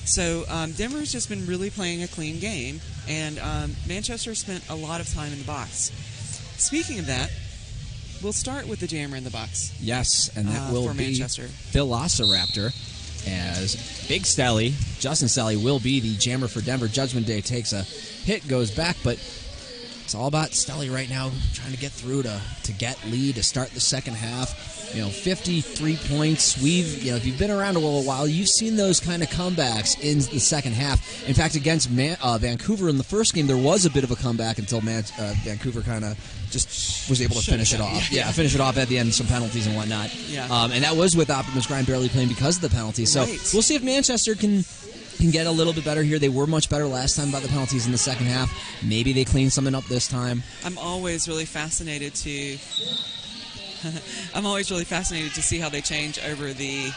So Denver's just been really playing a clean game, and Manchester spent a lot of time in the box. Speaking of that, we'll start with the jammer in the box. Yes, and that will for be Manchester. Velociraptor, as Big Stelly, Justin Stelly, will be the jammer for Denver. Judgment Day takes a hit, goes back, but it's all about Stelly right now trying to get through to get lead, to start the second half. 53 points. If you've been around a little while, you've seen those kind of comebacks in the second half. In fact, against Vancouver in the first game, there was a bit of a comeback until Vancouver kind of just was able to finish it off. Yeah, finish it off at the end, some penalties and whatnot. Yeah. And that was with Optimus Grind barely playing because of the penalties. So we'll see if Manchester can get a little bit better here. They were much better last time about the penalties in the second half. Maybe they clean something up this time. I'm always really fascinated to see how they change over the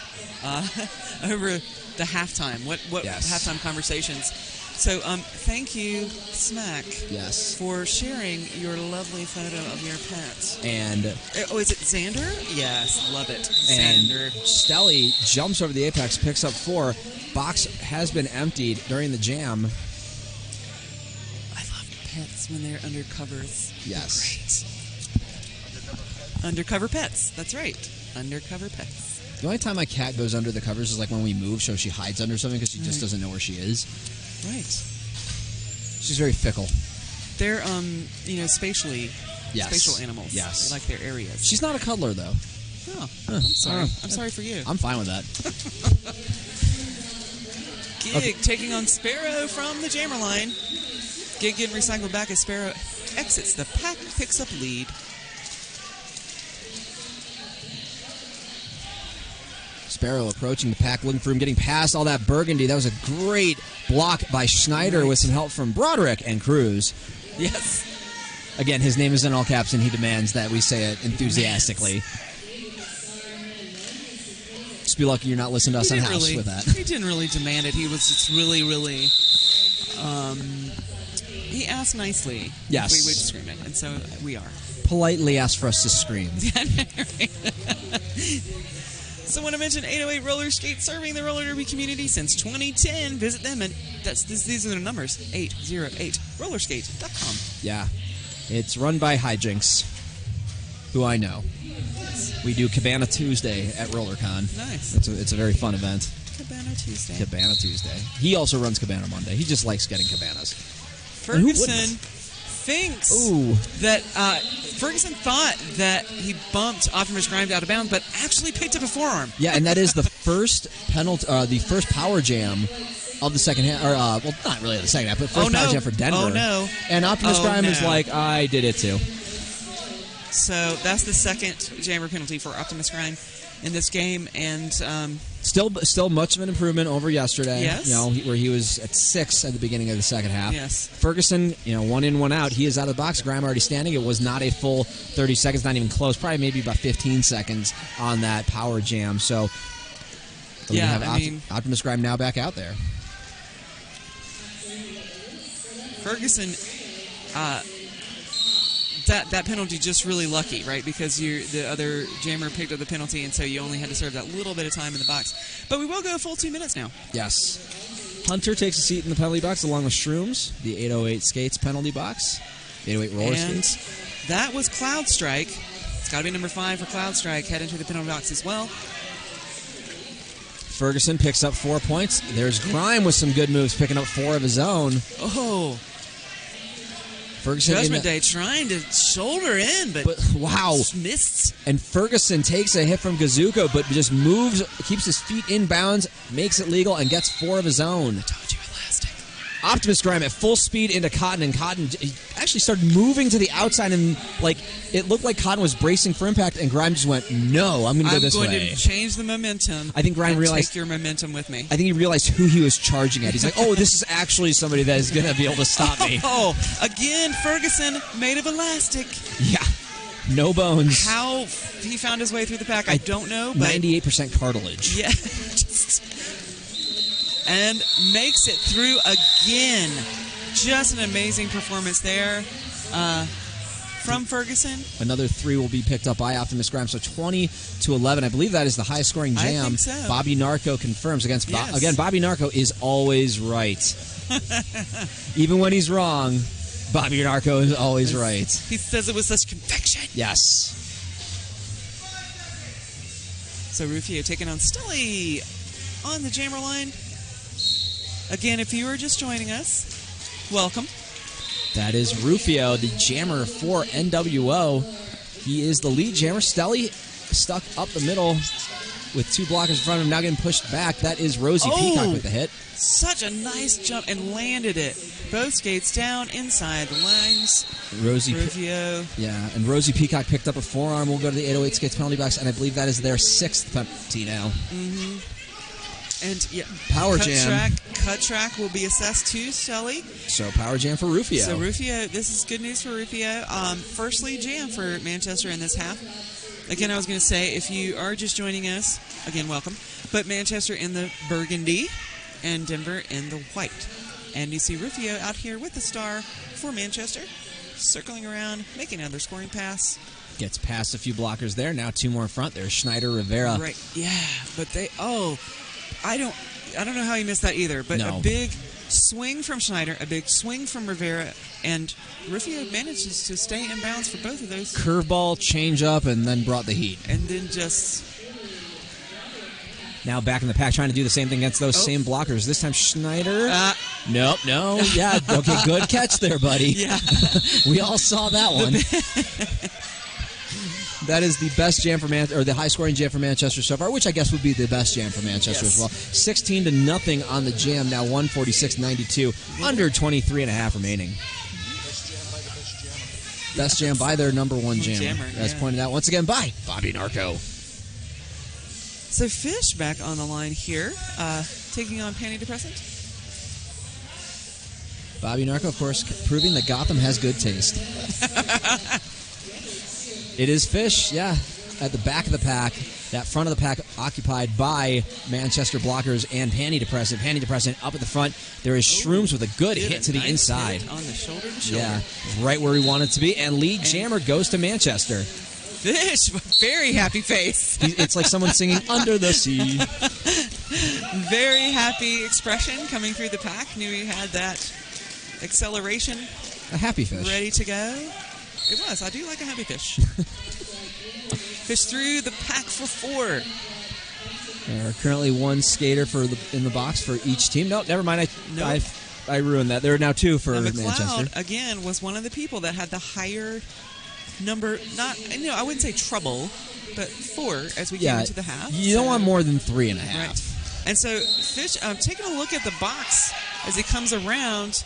halftime. What halftime conversations. So thank you, Smack. Yes. For sharing your lovely photo of your pet. And is it Xander? Yes, love it. And Xander. Stelly jumps over the apex, picks up 4. Box has been emptied during the jam. I love pets when they're under covers. Yes. They're great. Undercover pets. That's right. Undercover pets. The only time my cat goes under the covers is like when we move, so she hides under something because she just doesn't know where she is. Right. She's very fickle. They're spatial animals. Yes. They like their areas. She's not a cuddler though. Oh, I'm sorry. I'm sorry for you. I'm fine with that. Gig taking on Sparrow from the jammer line. Gig getting recycled back as Sparrow exits. The pack picks up lead. Sparrow approaching the pack, looking for him, getting past all that burgundy. That was a great block by Schneider with some help from Broderick and Cruz. Yes. Again, his name is in all caps, and he demands that we say it enthusiastically. Just be lucky you're not listening to us on house with that. He didn't really demand it. He was just really, really... he asked nicely if we would scream it, and so we are. Politely asked for us to scream. So I want to mention 808 Roller Skate, serving the roller derby community since 2010. Visit them, and these are the numbers, 808rollerskate.com. Yeah. It's run by Hijinks, who I know. Yes. We do Cabana Tuesday at RollerCon. Nice. It's a very fun event. Cabana Tuesday. Cabana Tuesday. He also runs Cabana Monday. He just likes getting cabanas. Ferguson thinks that Ferguson thought that he bumped Optimus Grimes out of bounds, but actually picked up a forearm. Yeah, and that is the first penalty, the first power jam of the second half. Or not really the second half, but first power jam for Denver. Oh no! And Optimus Grimes is like, I did it too. So that's the second jammer penalty for Optimus Grimes in this game, and still much of an improvement over yesterday. Yes. Where he was at 6 at the beginning of the second half. Yes. Ferguson, 1 in, 1 out. He is out of the box. Graham already standing. It was not a full 30 seconds, not even close. Probably maybe about 15 seconds on that power jam. So we have Optimus Grime now back out there. Ferguson, that penalty just really lucky, right? Because the other jammer picked up the penalty, and so you only had to serve that little bit of time in the box. But we will go a full 2 minutes now. Yes. Hunter takes a seat in the penalty box along with Shrooms, the 808 Skates penalty box, 808 Roller Skates. That was Cloud Strike It's got to be number 5 for Cloud Strike. Head into the penalty box as well. Ferguson picks up 4 points. There's Grime with some good moves, picking up 4 of his own. Oh. Ferguson Judgment Day trying to shoulder in, but wow. Missed. And Ferguson takes a hit from Gazuko, but just moves, keeps his feet in bounds, makes it legal, and gets 4 of his own. I told you, Elastic. Optimus Grime at full speed into Cotton, and Cotton actually started moving to the outside, and it looked like Cotton was bracing for impact, and Grime just went, no, I'm going to go this way. I'm going to change the momentum. I think Grime realized... Take your momentum with me. I think he realized who he was charging at. He's like, oh, this is actually somebody that is going to be able to stop me. Oh, again, Ferguson made of elastic. Yeah. No bones. How he found his way through the pack, I don't know. But 98% cartilage. Yeah. And makes it through again. Just an amazing performance there from Ferguson. Another 3 will be picked up by Optimus Grime, so 20-11. I believe that is the highest scoring jam. I think so. Bobby Narco confirms against Yes. again. Bobby Narco is always right. Even when he's wrong, Bobby Narco is always right. He says it with such conviction. Yes. So Rufio taking on Stully on the jammer line. Again, if you are just joining us, welcome. That is Rufio, the jammer for NWO. He is the lead jammer. Stelly stuck up the middle with 2 blockers in front of him, now getting pushed back. That is Rosie Peacock with the hit. Such a nice jump and landed it. Both skates down inside the lines. Rufio. Yeah, and Rosie Peacock picked up a forearm. We'll go to the 808 skates penalty box, and I believe that is their 6th penalty now. Mm-hmm. And yeah, Power Jam. Cut track will be assessed to Stelly. So Power Jam for Rufio. So Rufio, this is good news for Rufio. First lead jam for Manchester in this half. Again, I was going to say, if you are just joining us, again, welcome. But Manchester in the burgundy and Denver in the white. And you see Rufio out here with the star for Manchester, circling around, making another scoring pass. Gets past a few blockers there. Now 2 more in front. There's Schneider, Rivera. Right, yeah. But I don't know how he missed that either, but No. A big swing from Schneider, a big swing from Rivera, and Rufio manages to stay in bounds for both of those. Curveball, change up, and then brought the heat. And then just... Now back in the pack, trying to do the same thing against those same blockers. This time Schneider. Nope, no. Yeah, okay, good catch there, buddy. Yeah. We all saw that one. That is the best jam for or the high-scoring jam for Manchester so far, which I guess would be the best jam for Manchester as well. 16-0 on the jam. Now 146-92. Under 23.5 remaining. Best jam by their number 1 jammer, as pointed out once again by Bobby Narco. So Fish back on the line here, taking on Panty Depressant. Bobby Narco, of course, proving that Gotham has good taste. It is Fish, yeah, at the back of the pack. That front of the pack occupied by Manchester blockers and Panty Depressant. Panty Depressant up at the front. There is Shrooms with a good hit to the inside. On the shoulder to shoulder. Yeah, right where we want it to be. And lead jammer goes to Manchester. Fish, very happy face. It's like someone singing Under the Sea. Very happy expression coming through the pack. Knew he had that acceleration. A happy fish. Ready to go. It was. I do like a happy fish. Fish through the pack for 4. There are currently 1 skater in the box for each team. No, never mind. I ruined that. There are now 2 for McLeod, Manchester. Again, was one of the people that had the higher number. I wouldn't say trouble, but 4 as we came into the half. You don't want more than 3.5. Right. And so Fish, taking a look at the box as he comes around.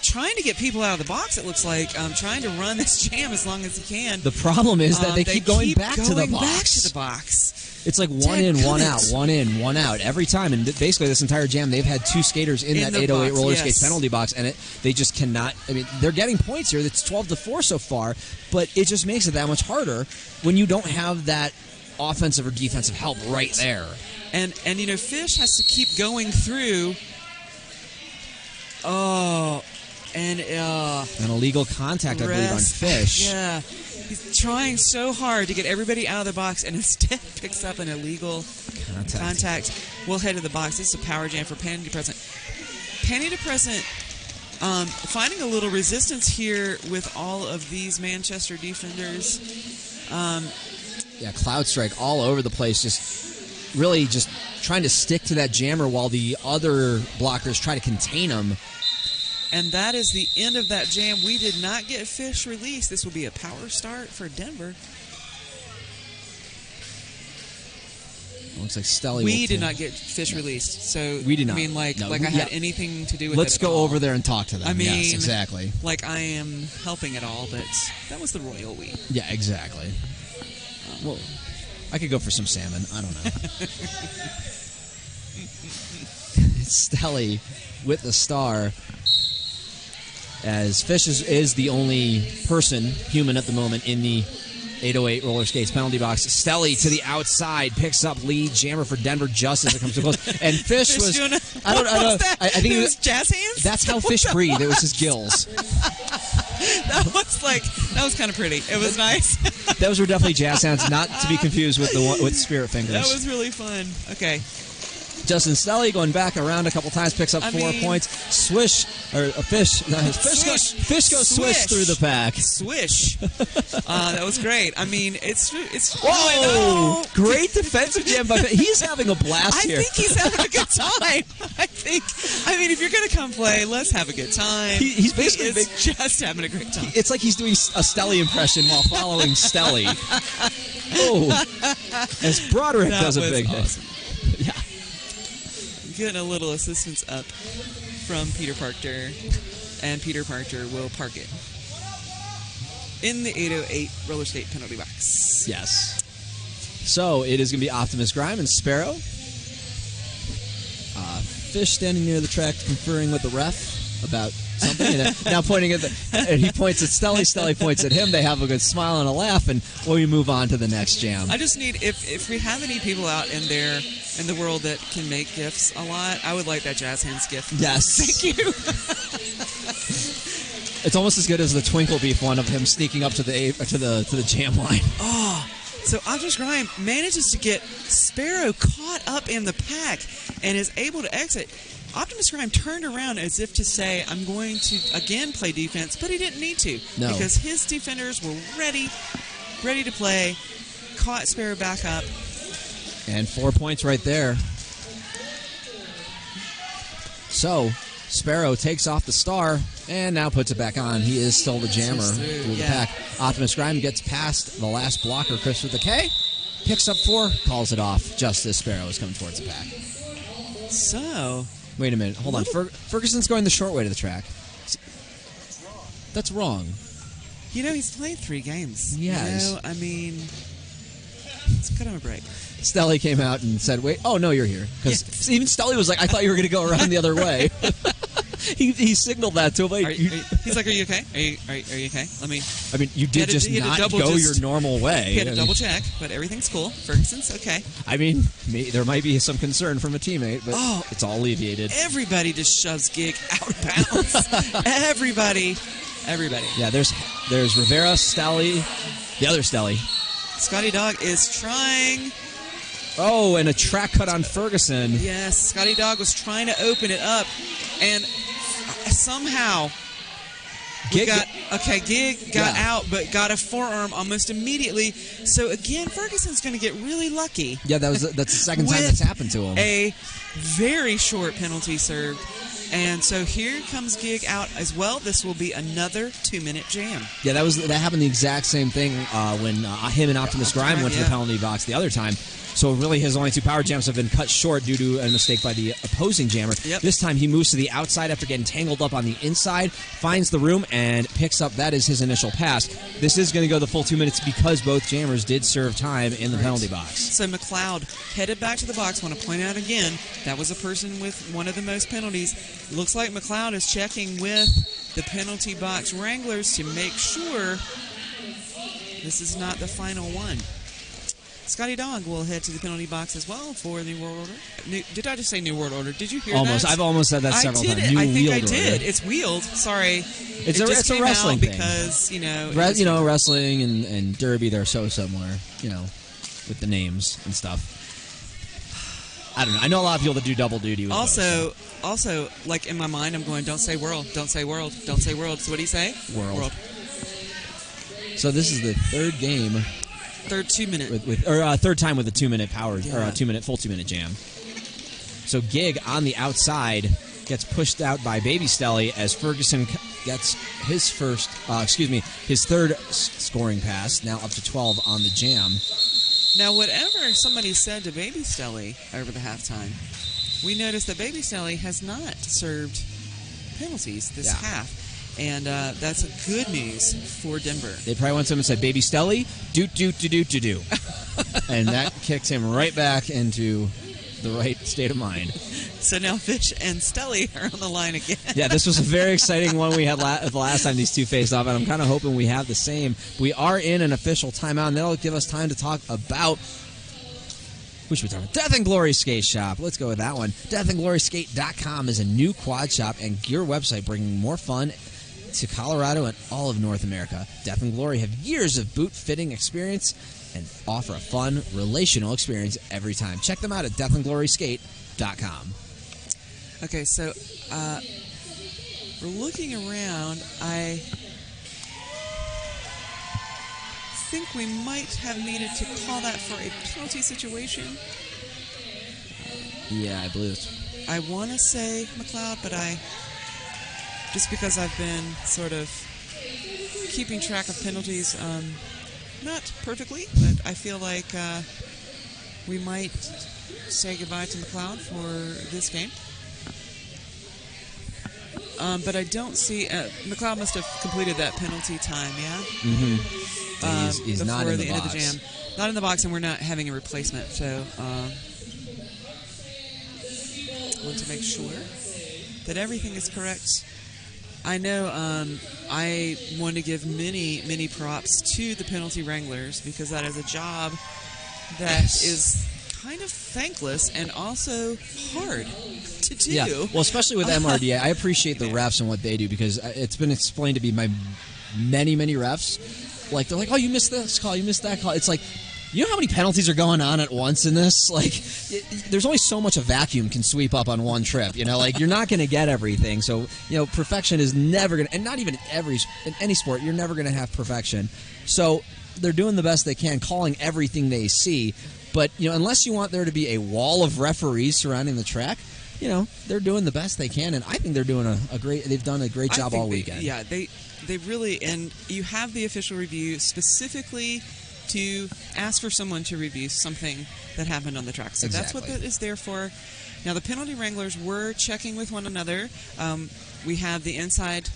Trying to get people out of the box, it looks like. Trying to run this jam as long as he can. The problem is that they keep going back to the box. It's like 1 in, 1 out, 1 in, 1 out every time. And basically this entire jam, they've had 2 skaters in that 808 roller skates penalty box, and they just cannot. I mean, they're getting points here. It's 12-4 so far, but it just makes it that much harder when you don't have that offensive or defensive help right there. And Fish has to keep going through. And an illegal contact, I believe, on Fish. Yeah. He's trying so hard to get everybody out of the box and instead picks up an illegal contact. We'll head to the box. This is a power jam for Panty Depressant. Panty Depressant Finding a little resistance here with all of these Manchester defenders. Yeah, Cloud Strike all over the place, just really just trying to stick to that jammer while the other blockers try to contain him. And that is the end of that jam. We did not get Fish released. This will be a power start for Denver. Looks like Stelly. We did not get Fish released, so we did not. I mean, like I had anything to do with Let's it. Let's go all. over there and talk to them. I mean, yes, exactly. Like I am helping it all, but that was the royal we. Yeah, exactly. Well, I could go for some salmon. I don't know. Stelly with the star. As Fish is the only human at the moment in the 808 roller skates penalty box. Stelly to the outside picks up lead jammer for Denver just as it comes to close. And Fish was I don't know. I think it was jazz hands. That's how Fish breathed. It was his gills. That was kind of pretty. It was nice. Those were definitely jazz hands, not to be confused with with spirit fingers. That was really fun. Okay. Justin Stelly going back around a couple times, picks up 4 points. Fish goes swish through the pack. Swish. That was great. I mean, it's whoa! Great defensive jam by Fish. He's having a blast here. I think he's having a good time. I mean, if you're going to come play, let's have a good time. He's basically just having a great time. It's like he's doing a Stelly impression while following Stelly. Oh, as Broderick does a big awesome. hit. Yeah. Getting a little assistance up from Peter Parker, and Peter Parker will park it in the 808 roller skate penalty box. Yes. So it is going to be Optimus Grime and Sparrow. Fish standing near the track conferring with the ref about something, and now pointing at and he points at Stelly. Stelly points at him. They have a good smile and a laugh, and we move on to the next jam. I just need if we have any people out in there in the world that can make gifts a lot, I would like that jazz hands gift. Yes, thank you. It's almost as good as the Twinkle Beef one of him sneaking up to the jam line. Oh, so Optimus Grime manages to get Sparrow caught up in the pack and is able to exit. Optimus Grime turned around as if to say, I'm going to again play defense, but he didn't need to. No. Because his defenders were ready to play, caught Sparrow back up. And 4 points right there. So, Sparrow takes off the star and now puts it back on. He is still the jammer through the pack. Optimus Grime gets past the last blocker, Chris with the K, picks up 4, calls it off just as Sparrow is coming towards the pack. So... Wait a minute. Hold on. Ferguson's going the short way to the track. That's wrong. You know, he's played 3 games. Yes. You know, I mean, let's cut him a break. Stelly came out and said, wait, oh, no, you're here. Because even Stelly was like, I thought you were going to go around the other way. He signaled that to him. He's like, are you okay? Are you okay? Let me... I mean, you did just not go your normal way. He had to double check, but everything's cool. Ferguson's okay. I mean, there might be some concern from a teammate, but it's all alleviated. Everybody just shoves Gig out of bounds. Everybody. Yeah, there's Rivera, Stelly, the other Stelly. Scotty Dog is trying... Oh, and a track cut on Ferguson. Yes, Scotty Dog was trying to open it up, and somehow Gig got out, but got a forearm almost immediately. So again, Ferguson's going to get really lucky. Yeah, that's the second time that's happened to him. A very short penalty served. And so here comes Gig out as well. This will be another 2-minute jam. Yeah, that happened the exact same thing when him and Optimus Grime went to the penalty box the other time. So really his only 2 power jams have been cut short due to a mistake by the opposing jammer. Yep. This time he moves to the outside after getting tangled up on the inside, finds the room, and picks up. That is his initial pass. This is going to go the full 2 minutes because both jammers did serve time in the penalty box. So McLeod headed back to the box. I want to point out again, that was a person with one of the most penalties. Looks like McLeod is checking with the penalty box wranglers to make sure this is not the final one. Scotty Dog will head to the penalty box as well for the New World Order. Did I just say New World Order? Did you hear that? I've almost said that several times. I think I did. It's wheeled. Sorry. It's a wrestling thing. Because, wrestling and Derby, they're so similar, with the names and stuff. I don't know. I know a lot of people that do double duty with those, Also, like in my mind, I'm going, don't say world, don't say world, don't say world. So what do you say? World. So this is the third game. Third 2-minute. Third time with a 2-minute power, or a full 2-minute jam. So Gig on the outside gets pushed out by Baby Stelly as Ferguson gets his his third scoring pass, now up to 12 on the jam. Now, whatever somebody said to Baby Stelly over the halftime, we noticed that Baby Stelly has not served penalties this half. And that's good news for Denver. They probably went to him and said, Baby Stelly, do. And that kicks him right back into the right state of mind. So now Fish and Stelly are on the line again. Yeah, this was a very exciting one we had the last time these two faced off, and I'm kind of hoping we have the same. We are in an official timeout, and that'll give us time to talk about... Who should we talk about? Death and Glory Skate Shop. Let's go with that one. DeathAndGlorySkate.com is a new quad shop and gear website bringing more fun to Colorado and all of North America. Death and Glory have years of boot fitting experience and offer a fun, relational experience every time. Check them out at DeathAndGlorySkate.com. Okay, so we're looking around. I think we might have needed to call that for a penalty situation. Yeah, I believe it. I want to say McLeod, but just because I've been sort of keeping track of penalties, not perfectly, but I feel like we might say goodbye to McLeod for this game. But I don't see... McLeod must have completed that penalty time, yeah? Mm-hmm. He's not in the end box. Of the jam. Not in the box, and we're not having a replacement, so... want to make sure that everything is correct. I know I want to give many props to the penalty wranglers because that is a job that is kind of thankless and also hard to do. Yeah, well, especially with MRDA, I appreciate the refs and what they do because it's been explained to me by many refs. Like, they're like, oh, you missed this call, you missed that call. It's like, you know how many penalties are going on at once in this? Like, there's only so much a vacuum can sweep up on one trip. You know, like, you're not going to get everything. So, you know, perfection is never going to, and not even in any sport, you're never going to have perfection. So, they're doing the best they can, calling everything they see. But, you know, unless you want there to be a wall of referees surrounding the track, you know, they're doing the best they can. And I think they're doing they've done a great job all weekend. They really, and you have the official review specifically to ask for someone to review something that happened on the track. So That's what that is there for. Now, the penalty wranglers were checking with one another. We have the inside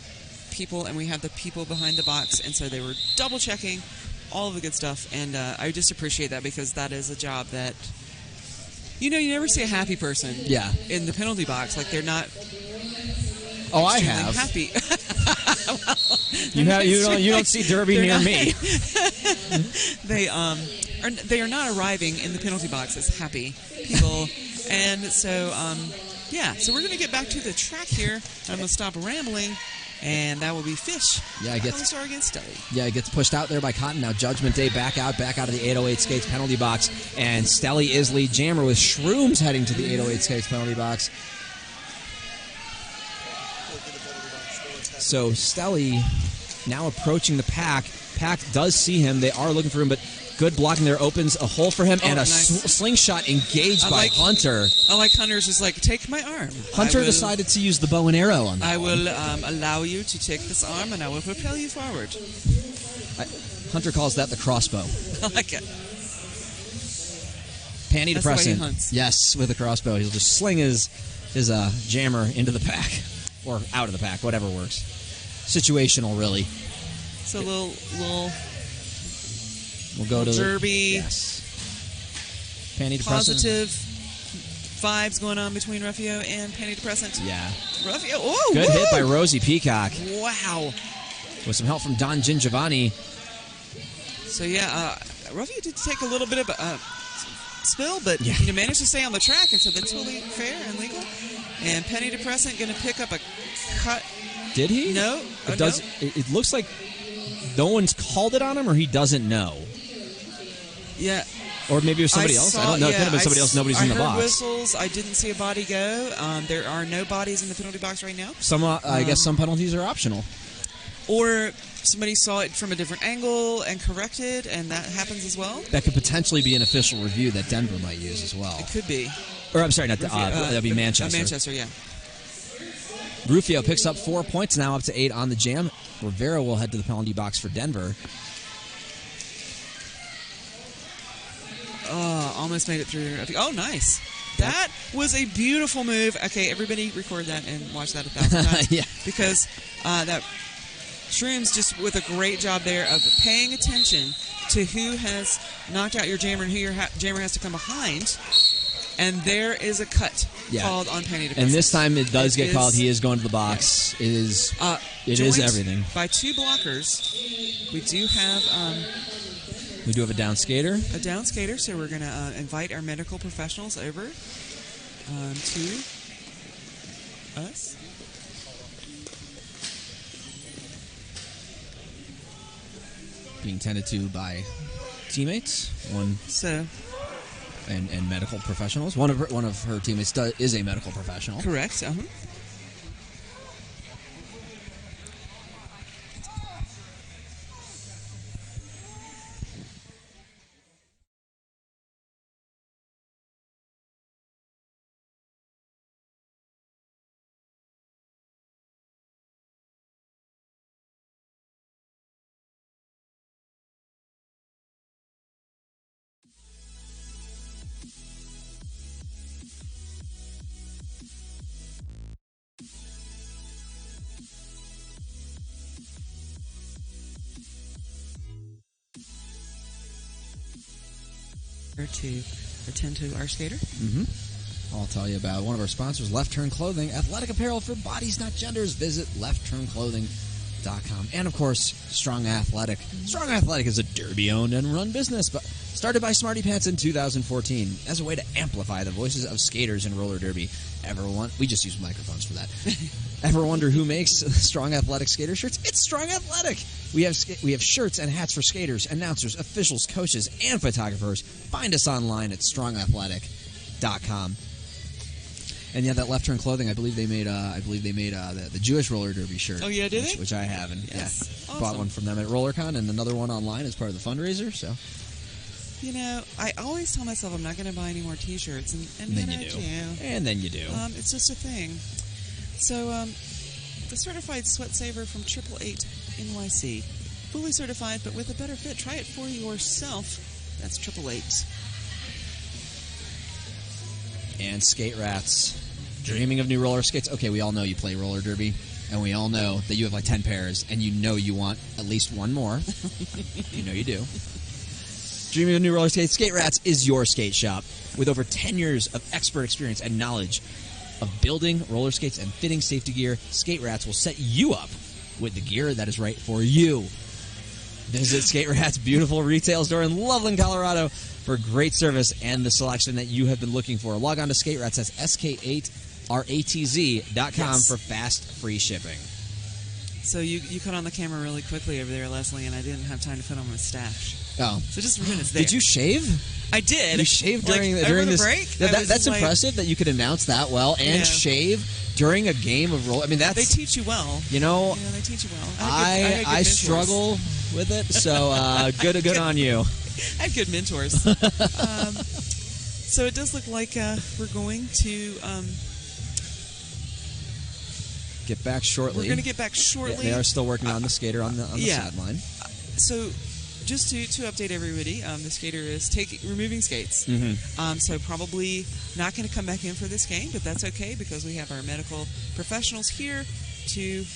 people and we have the people behind the box, and so they were double checking all of the good stuff, and I just appreciate that because that is a job that, you know, you never see a happy person in the penalty box. Like, they're not I have. Happy. You don't see Derby near me. They are not arriving in the penalty box as happy people, and so so we're going to get back to the track here. I'm going to stop rambling, and that will be Fish. Yeah, it gets star against Stelly. Yeah, it gets pushed out there by Cotton. Now Judgment Day back out of the 808 Skates penalty box, and Stelly is lead jammer with Shrooms heading to the 808 Skates penalty box. So Stelly now approaching the pack. Pack does see him. They are looking for him, but good blocking there opens a hole for him, and a slingshot engaged by Hunter. I like Hunter's just like, take my arm. Hunter decided to use the bow and arrow on that I will allow you to take this arm, and I will propel you forward. Hunter calls that the crossbow. I like it. Panty That's depressant. the way he hunts. Yes, with a crossbow. He'll just sling his jammer into the pack. Or out of the pack, whatever works. Situational, really. So a little we'll go to derby. Yes. Panty depressant. Positive vibes going on between Ruffio and Panty depressant. Yeah. Ruffio. Oh, good hit by Rosie Peacock. Wow. With some help from Don Gingiovanni. So Ruffio did take a little bit of a spill, but managed to stay on the track, and so that's totally fair and legal. And Penny Depressant going to pick up a cut. Did he? No. It looks like no one's called it on him, or he doesn't know. Yeah. Or maybe it was somebody else. I don't know. It could have been somebody else. Nobody's in the box. I heard whistles. I didn't see a body go. There are no bodies in the penalty box right now. I guess some penalties are optional. Or somebody saw it from a different angle and corrected, and that happens as well. That could potentially be an official review that Denver might use as well. It could be. Or I'm sorry, not that'd be Manchester. Manchester, yeah. Rufio picks up 4 points now, up to 8 on the jam. Rivera will head to the penalty box for Denver. Oh, almost made it through. Oh, nice. That was a beautiful move. Okay, everybody record that and watch that 1,000 times. Yeah. Because that Shrooms just with a great job there of paying attention to who has knocked out your jammer and who your jammer has to come behind. And there is a cut called on penalty defense. And this time it does get called. He is going to the box. Yeah. It is everything. By 2 blockers, we do have... we do have a down skater. A down skater, so we're going to invite our medical professionals over to us. Being tended to by teammates. And medical professionals. One of her teammates is a medical professional. Correct. Uh-huh. To attend to our skater. Mm-hmm. I'll tell you about one of our sponsors, Left Turn Clothing, athletic apparel for bodies, not genders. Visit lefttturnclothing.com. And, of course, Strong Athletic. Strong Athletic is a Derby-owned and run business, but started by Smarty Pants in 2014 as a way to amplify the voices of skaters in roller derby. We just use microphones for that. Ever wonder who makes Strong Athletic skater shirts? It's Strong Athletic. We have shirts and hats for skaters, announcers, officials, coaches, and photographers. Find us online at strongathletic.com. And yeah, that Left Turn Clothing, I believe they made the Jewish roller derby shirt. Oh yeah, did they? Which I have, and yes. Awesome. Bought one from them at RollerCon, and another one online as part of the fundraiser. So, you know, I always tell myself I'm not going to buy any more T-shirts, and then you do. And then you do. It's just a thing. So, the certified sweat saver from 888 NYC, fully certified, but with a better fit. Try it for yourself. That's 888. And Skate Rats. Dreaming of new roller skates? Okay, we all know you play roller derby, and we all know that you have like 10 pairs, and you know you want at least one more. You know you do. Dreaming of new roller skates? Skate Rats is your skate shop. With over 10 years of expert experience and knowledge of building roller skates and fitting safety gear, Skate Rats will set you up with the gear that is right for you. Visit Skate Rats' beautiful retail store in Loveland, Colorado for great service and the selection that you have been looking for. Log on to Skate Rats, that's sk8ratz.com for fast, free shipping. So you cut on the camera really quickly over there, Leslie, and I didn't have time to put on my stash. Oh. So just a minute there. Did you shave? I did. You shaved during the this break? That's impressive that you could announce that well and shave during a game of roll. I mean, they teach you well. You know, they teach you well. I struggle with it, so good on you. I have good mentors. So it does look like we're going to get back shortly. We're going to get back shortly. They are still working on the skater on the sideline. So just to update everybody, the skater is removing skates. Mm-hmm. So probably not going to come back in for this game, but that's okay because we have our medical professionals here to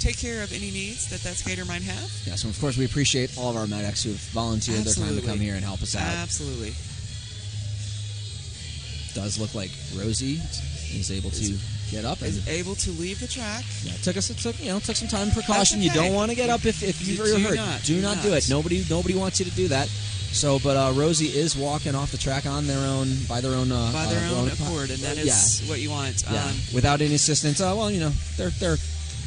take care of any needs that skater might have. Yes, and of course we appreciate all of our medics who have volunteered their time to come here and help us out. Absolutely. Does look like Rosie is able to get up and able to leave the track. Yeah, took some time and precaution. Okay. You don't want to get up if you're hurt. Do not do it. Nobody wants you to do that. So, but Rosie is walking off the track on their own by their own accord, and that is what you want. Without any assistance. They're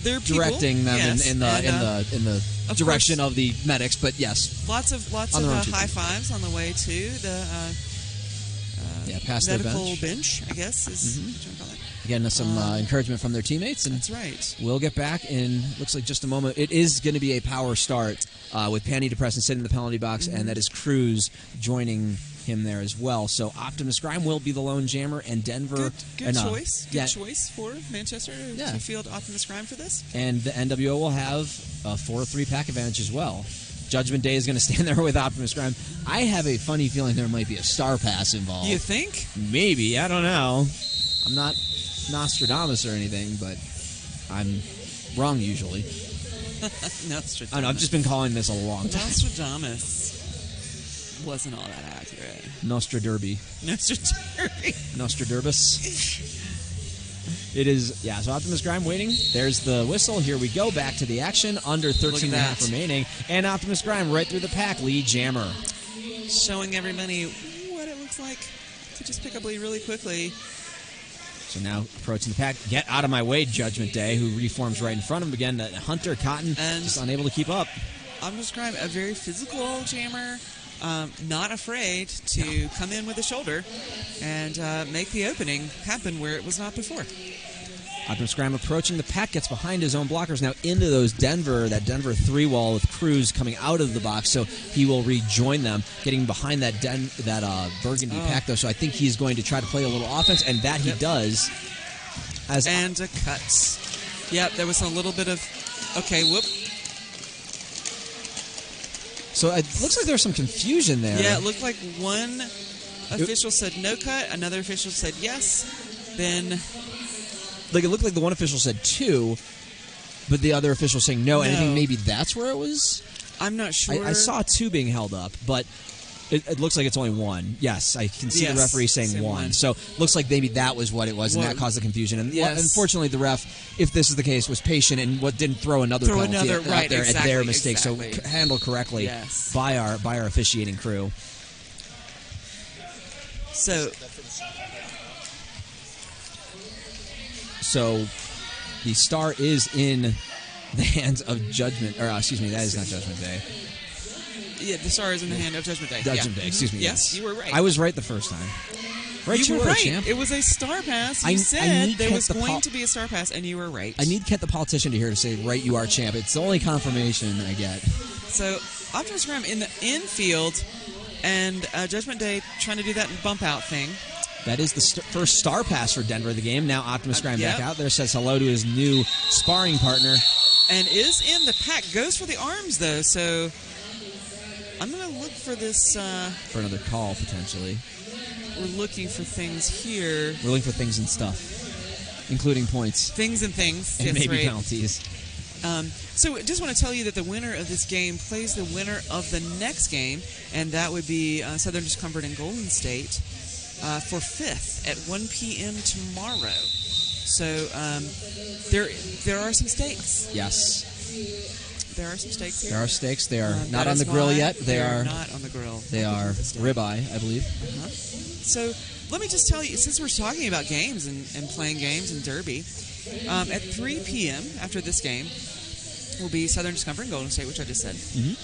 There are people, directing them yes, in the of direction course, of the medics. But yes, lots of On their own two high feet. fives on the way to the past their medical bench. I guess is what you call it. Getting some encouragement from their teammates, and That's right. we'll get back in, looks like just a moment. It is going to be a power start with Panty Depressant sitting in the penalty box, and that is Cruz joining him there as well. So Optimus Grime will be the lone jammer, and Denver... Good choice. Good yeah, choice for Manchester to field Optimus Grime for this. and the NWO will have a 4-3 pack advantage as well. Judgment Day is going to stand there with Optimus Grime. I have a funny feeling there might be a star pass involved. You think? Maybe. I don't know. I'm not Nostradamus or anything, but I'm wrong usually. Nostradamus. I don't know, I've just been calling this a long time. Nostradamus wasn't all that accurate. Nostraderby. Nostradamus. It is, yeah, so Optimus Grime waiting. There's the whistle. Here we go. Back to the action. Under 13 and a half remaining. And Optimus Grime right through the pack. Lead jammer. Showing everybody what it looks like to just pick up lead really quickly. So now approaching the pack. Get out of my way, Judgment Day, who reforms right in front of him again. Hunter Cotton And just unable to keep up. Optimus Grime, a very physical jammer, not afraid to come in with the shoulder and make the opening happen where it was not before. Optimus Grime approaching the pack, gets behind his own blockers now into those that Denver 3-wall with Cruz coming out of the box, so he will rejoin them, getting behind that Burgundy pack, though, so I think he's going to try to play a little offense, and that he does. And a cut. Yep, there was a little bit of, okay, whoop. So it looks like there's some confusion there. Yeah, it looked like one official said no cut, another official said yes, then... Like, it looked like the one official said 2, but the other official saying no, and I think maybe that's where it was? I'm not sure. I saw 2 being held up, but it looks like it's only 1. Yes, I can see the referee saying 1. So looks like maybe that was what it was, and that caused the confusion. And unfortunately, the ref, if this is the case, was patient and didn't throw another penalty out there at their mistake. Exactly. So handled correctly by our officiating crew. So the star is in the hands of Judgment, or excuse me, that is not Judgment Day. Yeah, the star is in the hand of Judgment Day. Judgment Day, excuse me. Yes, you were right. I was right the first time. You were right. Champ. It was a star pass. You said there was going to be a star pass, and you were right. I need Kent the politician to hear to say, right, you are champ. It's the only confirmation I get. So Optimus Grime in the infield, and Judgment Day trying to do that bump out thing. That is the first star pass for Denver of the game. Now Optimus Grime back out there, says hello to his new sparring partner. And is in the pack. Goes for the arms, though, so I'm going to look for this... for another call, potentially. We're looking for things here. We're looking for things and stuff, including points. Things and things. And maybe penalties. So I just want to tell you that the winner of this game plays the winner of the next game, and that would be Southern Discomfort and Golden State for 5th at 1 p.m. tomorrow. So there are some stakes. Yes. There are some stakes here. There are stakes. They are not on the grill yet. They are not on the grill. They are ribeye, I believe. So let me just tell you, since we're talking about games and playing games and Derby, at 3 p.m. after this game will be Southern Discomfort and Golden State, which I just said.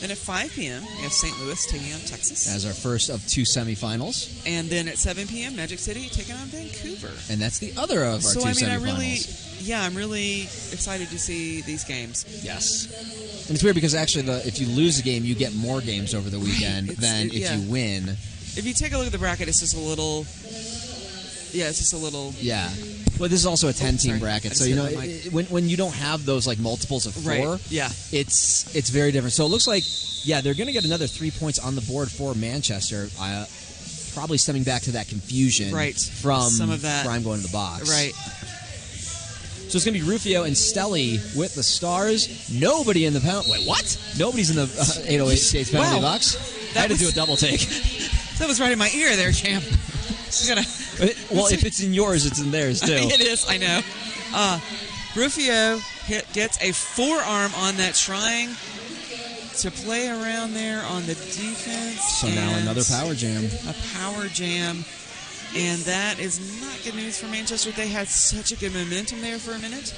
Then at 5 p.m. we have St. Louis taking on Texas. As our first of 2 semifinals. And then at 7 p.m. Magic City taking on Vancouver. And that's the other of our 2 semifinals. I'm really excited to see these games. Yes. And it's weird because actually if you lose a game, you get more games over the weekend than if you win. If you take a look at the bracket, it's just a little... Yeah, it's just a little... Yeah. Well, this is also a 10-team bracket, so when you don't have those like multiples of 4, it's very different. So it looks like they're going to get another 3 points on the board for Manchester, probably stemming back to that confusion from some of that Grime going to the box. Right. So it's going to be Rufio and Stelly with the Stars. Nobody in the penalty. Wait, what? Nobody's in the 808 States penalty box. I had to do a double take. That was right in my ear there, champ. Well, if it's in yours, it's in theirs, too. It is, I know. Rufio gets a forearm on that, trying to play around there on the defense. So now another power jam. A power jam. And that is not good news for Manchester. They had such a good momentum there for a minute.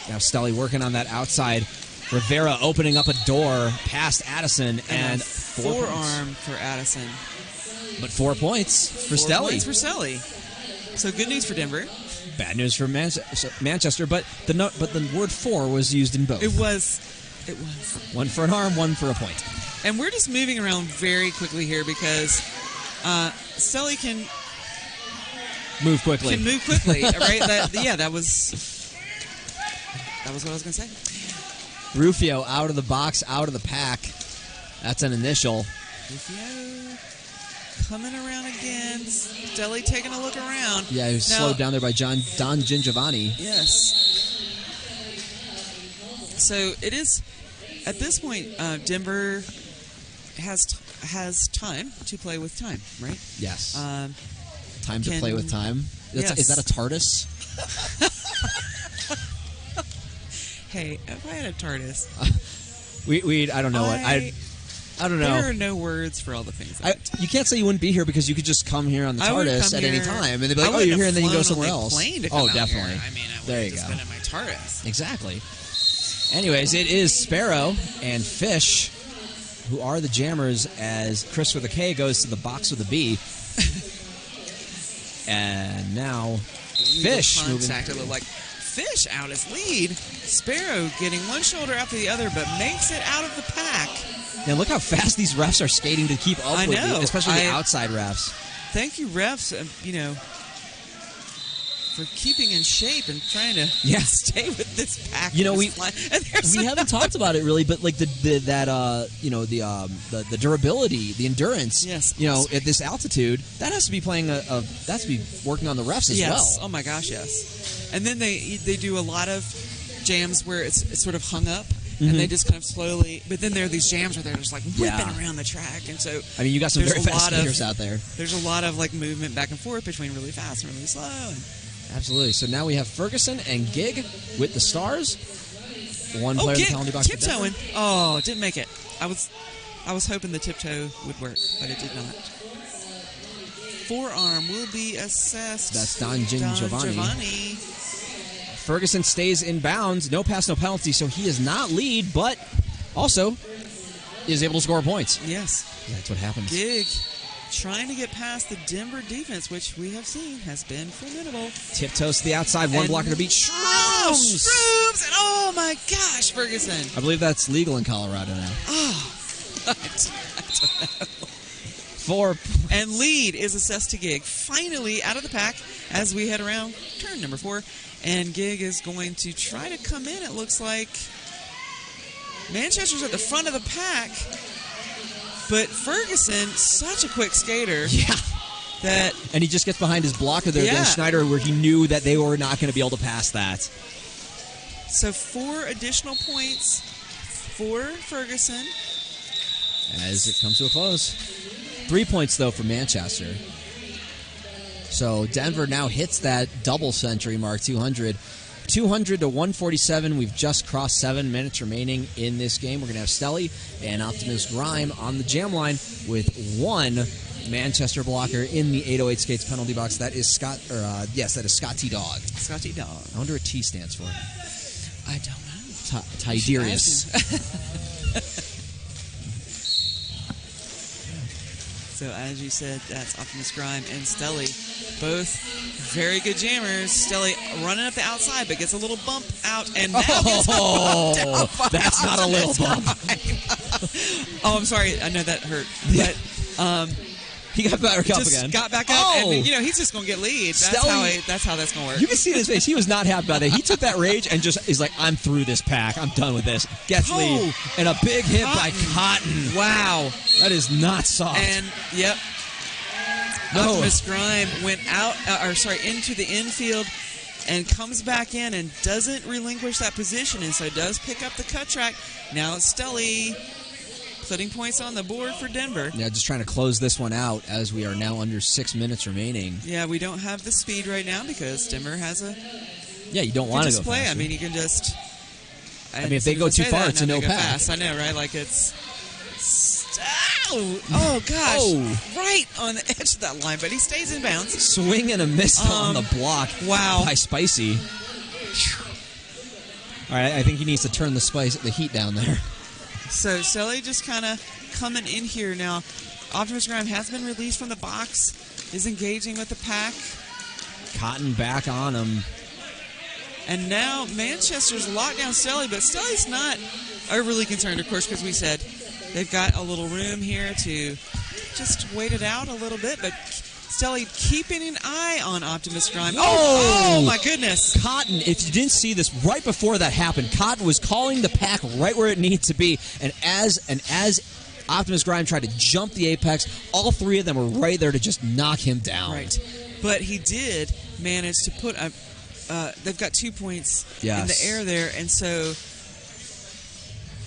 Now Stelly working on that outside. Rivera opening up a door past Addison and forearm for Addison. But 4 points for Stelly. 4 points for Stelly. So good news for Denver. Bad news for Manchester, but the word "for" was used in both. It was. One for an arm, one for a point. And we're just moving around very quickly here because Stelly can move quickly. Right? That was what I was going to say. Rufio out of the box, out of the pack. That's an initial. Rufio coming around again. Stelly taking a look around. Yeah, he was slowed down there by Don Gingiovanni. Yes. So it is, at this point, Denver has time to play with time, right? Yes. Time to play with time. Yes. Is that a TARDIS? Hey, if I had a TARDIS, I don't know what I don't know. There are no words for all the things. You can't say you wouldn't be here because you could just come here on the TARDIS at any time, and they'd be like, "Oh, you're here," and then you go somewhere else. Oh, definitely. I mean, I there you just go. been in my TARDIS. Exactly. Anyways, it is Sparrow and Fish who are the jammers as Chris with a K goes to the box with a B. And now Fish moving. Like Fish out as lead. Sparrow getting one shoulder after the other, but makes it out of the pack. Now look how fast these refs are skating to keep up with know. it, especially the outside refs. Thank you, refs. For keeping in shape and trying to stay with this pack. We haven't talked about it really, but like the durability, the endurance. Yes. At this altitude, that has to be that's to be working on the refs as well. Oh my gosh, yes. And then they do a lot of jams where it's sort of hung up. And they just kind of slowly, but then there are these jams where they're just like whipping around the track, and so I mean, you got some very fast skaters out there. There's a lot of like movement back and forth between really fast and really slow. Absolutely. So now we have Ferguson and Gig with the Stars. One player in the penalty box. Tiptoeing. Oh, didn't make it. I was hoping the tiptoe would work, but it did not. Forearm will be assessed. That's Don Giovanni. Ferguson stays in bounds. No pass, no penalty, so he is not lead, but also is able to score points. Yes. That's what happens. Gig trying to get past the Denver defense, which we have seen has been formidable. Tiptoes to the outside, one blocker to beat. Shrooms! And oh my gosh, Ferguson. I believe that's legal in Colorado now. Oh. I don't know. 4. And lead is assessed to Gig. Finally out of the pack as we head around turn number 4. And Gig is going to try to come in, it looks like. Manchester's at the front of the pack. But Ferguson, such a quick skater. Yeah. And he just gets behind his blocker there against Schneider, where he knew that they were not going to be able to pass that. So 4 additional points for Ferguson. As it comes to a close. 3 points, though, for Manchester. So Denver now hits that double century mark, 200. 200 to 147. We've just crossed 7 minutes remaining in this game. We're going to have Stelly and Optimus Grime on the jam line with one Manchester blocker in the 808 Skates penalty box. That is Scott T. Dog. Scott T. Dog. I wonder what T stands for. I don't know. Tiderius. So as you said, that's Optimus Grime and Stelly. Both very good jammers. Stelly running up the outside, but gets a little bump out, and now gets a bump down. That's not a little bump. Oh, I'm sorry. I know that hurt. Yeah. But he got back up again. Got back up, and he's just going to get lead. That's how that's going to work. You can see in his face. He was not happy about that. He took that rage and just is like, I'm through this pack. I'm done with this. Gets lead. And a big hit by Cotton. Wow. That is not soft. And, yep. Optimus Grime went into the infield and comes back in and doesn't relinquish that position, and so does pick up the cut track. Now it's Stelly putting points on the board for Denver. Yeah, just trying to close this one out as we are now under 6 minutes remaining. Yeah, we don't have the speed right now because Denver has a... Yeah, you don't want to go play. faster. I mean, you can just... if they go too far, it's a no pass. Fast. I know, right? Like it's... Oh, gosh. Oh. Right on the edge of that line, but he stays in bounds. Swing and a miss on the block. Wow. By Spicy. All right, I think he needs to turn the heat down there. So Sully just kind of coming in here now. Optimus Prime has been released from the box, is engaging with the pack. Cotton back on him. And now Manchester's locked down Sully, but Sully's not overly concerned, of course, because we said they've got a little room here to just wait it out a little bit. But Sully keeping an eye on Optimus Prime. Oh my goodness. Cotton, if you didn't see this, right before that happened, Cotton was calling the pack right where it needed to be. And as Optimus Prime tried to jump the apex, all three of them were right there to just knock him down. Right. But he did manage to put a... they've got 2 points in the air there, and so...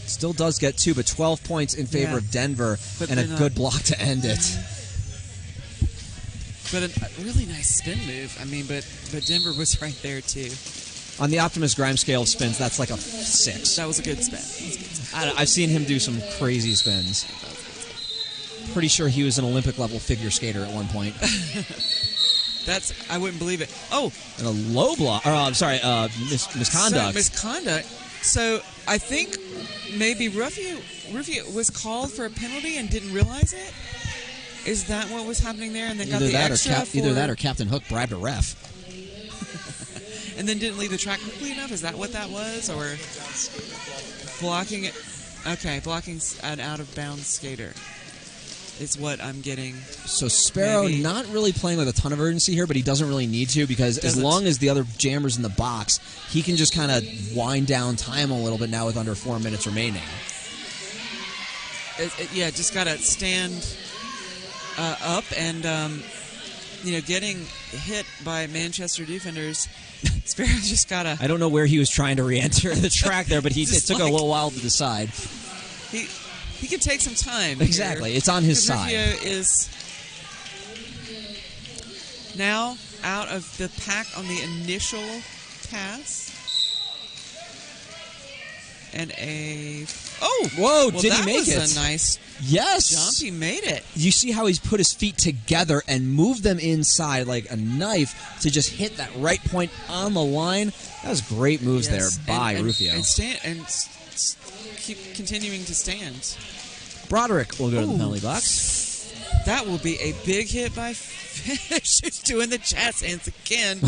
Still does get 2, but 12 points in favor of Denver, and a good block to end it. But a really nice spin move. I mean, but Denver was right there, too. On the Optimus Prime scale of spins, that's like a 6. That was a good spin. I've seen him do some crazy spins. Pretty sure he was an Olympic-level figure skater at one point. I wouldn't believe it. Oh! And a low block. Or, I'm sorry, misconduct. Misconduct. So, I think maybe Rufio was called for a penalty and didn't realize it? Is that what was happening there? And then got the extra Either that or Captain Hook bribed a ref. And then didn't leave the track quickly enough? Is that what that was? Or blocking it? Okay, blocking an out-of-bounds skater is what I'm getting. So Sparrow not really playing with a ton of urgency here, but he doesn't really need to, because as long as the other jammer's in the box, he can just kind of wind down time a little bit now with under 4 minutes remaining. Just got to stand up and, getting hit by Manchester defenders. Sparrow's just got to... I don't know where he was trying to re-enter the track there, but it took a little while to decide. He can take some time. Exactly. Here. It's on his side. Rufio is now out of the pack on the initial pass. And whoa, well, did he make it? That was a nice jump. He made it. You see how he's put his feet together and moved them inside like a knife to just hit that right point on the line. That was great moves there by Rufio. And keep continuing to stand. Broderick will go to the penalty box. That will be a big hit by Fish. He's doing the jazz hands again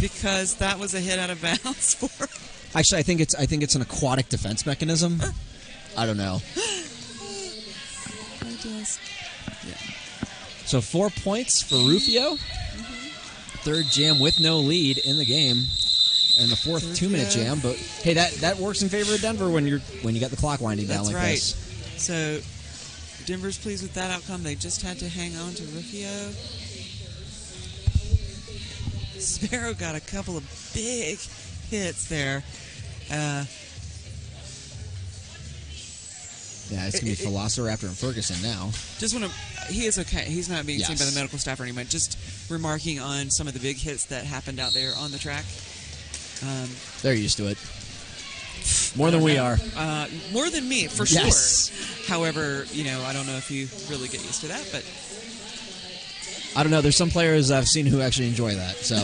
because that was a hit out of bounds for him. Actually, I think it's an aquatic defense mechanism. I don't know. So 4 points for Rufio. Third jam with no lead in the game, and the fourth 2-minute jam. But hey, that works in favor of Denver when you got the clock winding down like this. So Denver's pleased with that outcome. They just had to hang on to Rufio. Sparrow got a couple of big hits there. It's going to be Velociraptor and Ferguson now. He is okay. He's not being seen by the medical staff or anyone. Just remarking on some of the big hits that happened out there on the track. They're used to it. More than we are. More than me, for sure. However, I don't know if you really get used to that, but... I don't know. There's some players I've seen who actually enjoy that, so...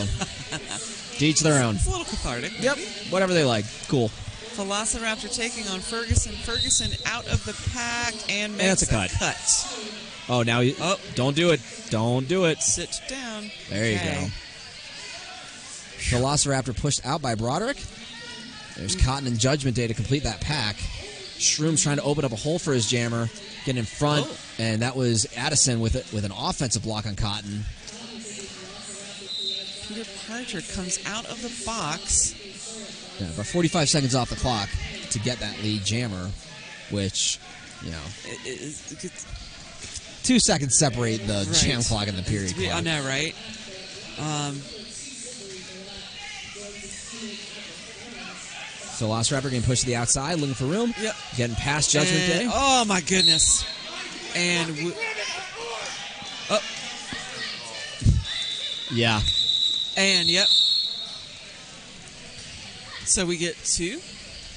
to each their own. It's a little cathartic. Yep. Whatever they like. Cool. Velociraptor taking on Ferguson. Ferguson out of the pack and makes a cut. Oh, now you... Oh, don't do it. Don't do it. Sit down. There you go. Velociraptor pushed out by Broderick. There's Cotton and Judgment Day to complete that pack. Shroom's trying to open up a hole for his jammer, getting in front, and that was Addison with an offensive block on Cotton. Peter Parcher comes out of the box. Yeah, about 45 seconds off the clock to get that lead jammer, which, 2 seconds separate the jam clock and the period clock. I know, right? So Velociraptor getting pushed to the outside, looking for room. Yep. Getting past Judgment Day. Oh, my goodness. And... Yeah. And, yep. So we get 2?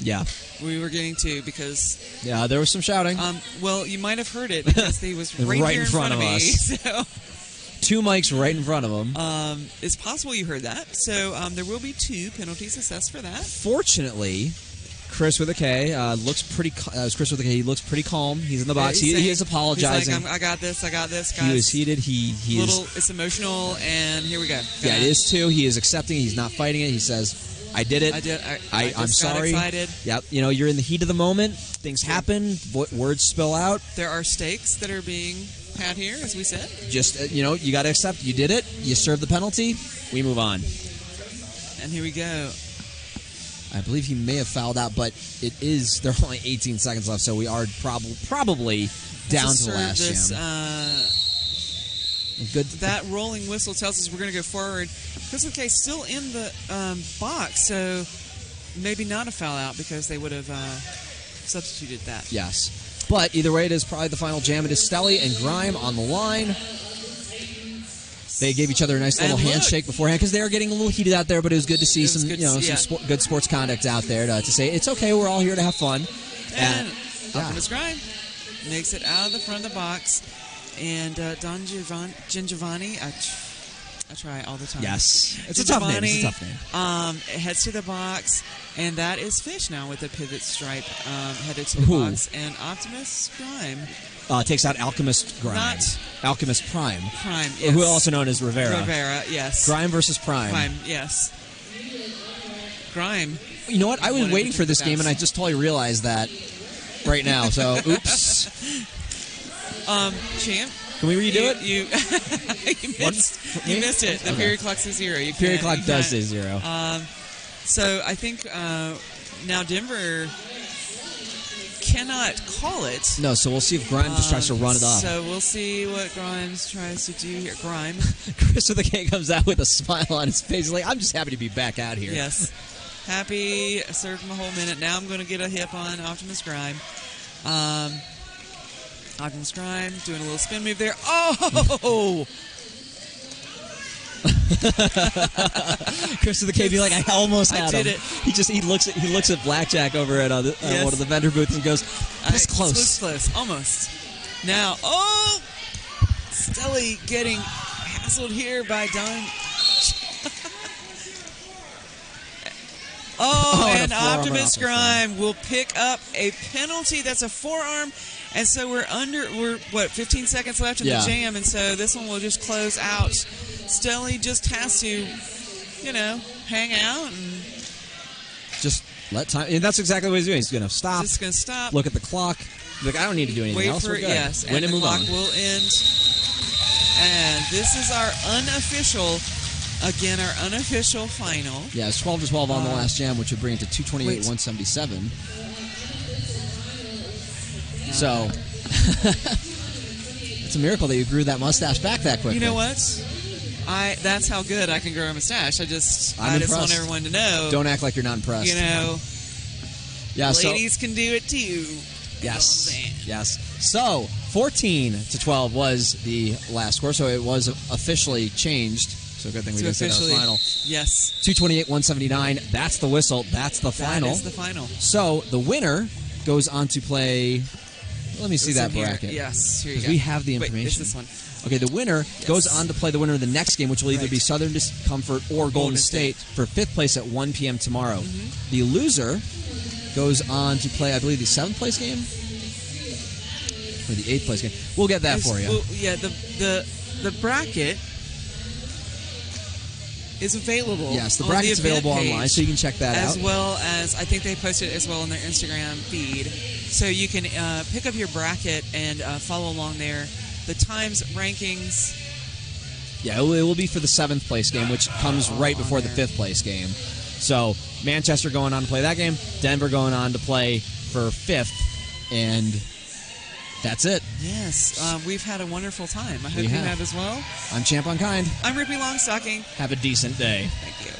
Yeah. We were getting 2 because... Yeah, there was some shouting. Well, you might have heard it because he was right here in front of me. So. 2 mics right in front of him. It's possible you heard that. So there will be 2 penalties assessed for that. Fortunately, Chris with a K looks pretty. Chris with a K. He looks pretty calm. He's in the box. He is apologizing. He's like, I got this, guys. He was heated. He is. It's emotional, and here we go. Yeah, it is too. He is accepting. He's not fighting it. He says, "I did it. I'm sorry." Excited. Yep. You're in the heat of the moment. Things happen. Words spill out. There are stakes that are being had here, as we said. Just you got to accept. You did it. You served the penalty. We move on. And here we go. I believe he may have fouled out, but there are only 18 seconds left, so we are probably down to the last jam. Good. That rolling whistle tells us we're going to go forward. Chris McKay still in the box, so maybe not a foul out because they would have substituted that. Yes. But either way, it is probably the final jam. It is Stelly and Grime on the line. They gave each other a nice little handshake beforehand because they were getting a little heated out there, but it was good to see some good sports conduct out there to say it's okay. We're all here to have fun. And Optimus Grime makes it out of the front of the box, and Don Giovanni. I try all the time. Yes, it's a tough name. Heads to the box, and that is Fish now with a pivot stripe headed to the box, and Optimus Grime. Takes out Alchemist Grime. Not Alchemist Prime. Prime, yes. Who also known as Rivera. Rivera, yes. Grime versus Prime. Prime, yes. Grime. You know what? I was waiting for this game, and I just totally realized that right now. So, oops. Champ. Can we redo it? You missed it. The period clock says 0. Period clock does say 0. So I think now Denver cannot call it. No, so we'll see if Grime just tries to run it off. So we'll see what Grimes tries to do here. Grime. Chris with the K comes out with a smile on his face. He's like, I'm just happy to be back out here. Yes. Happy, served him a whole minute. Now I'm going to get a hip on Optimus Grime. Optimus Grime doing a little spin move there. Oh! Chris with the K be like, I almost had him. I did it. He looks at Blackjack over at one of the vendor booths and goes, "This close, almost." Now, Stelly getting hassled here by Don. And Optimus Grime will pick up a penalty. That's a forearm. And so we're 15 seconds left in the jam, and so this one will just close out. Stelly just has to, hang out and just let time. And that's exactly what he's doing. He's going to stop. Just going to stop. Look at the clock. Like, I don't need to do anything else. We're good. Yes, and the clock will end. And this is our unofficial final. Yeah, it's 12-12 on the last jam, which would bring it to 228-177. So, it's a miracle that you grew that mustache back that quickly. You know what? That's how good I can grow a mustache. I just want everyone to know. Don't act like you're not impressed. Ladies can do it too. Yes. So, 14-12 was the last score, so it was officially changed. So good thing we didn't say that was final. Yes. 228-179. That's the whistle. That's the final. That is the final. So the winner goes on to play. Let me see that bracket. Yes, here you go. We have the information. Wait, it's this one. Okay, the winner goes on to play the winner of the next game, which will either be Southern Discomfort or Golden State for 5th place at 1 p.m. tomorrow. Mm-hmm. The loser goes on to play, I believe, the 7th place game or the 8th place game. We'll get that for you. Well, yeah, the bracket is available. Yes, the bracket's available online, so you can check that out. As well as, I think they posted it as well on their Instagram feed. So you can pick up your bracket and follow along there. The times, rankings. Yeah, it will be for the 7th place game, which comes right before the 5th place game. So Manchester going on to play that game, Denver going on to play for 5th, and that's it. Yes, we've had a wonderful time. I hope you have as well. I'm Champ Unkind. I'm Rippy Longstocking. Have a decent day. Thank you.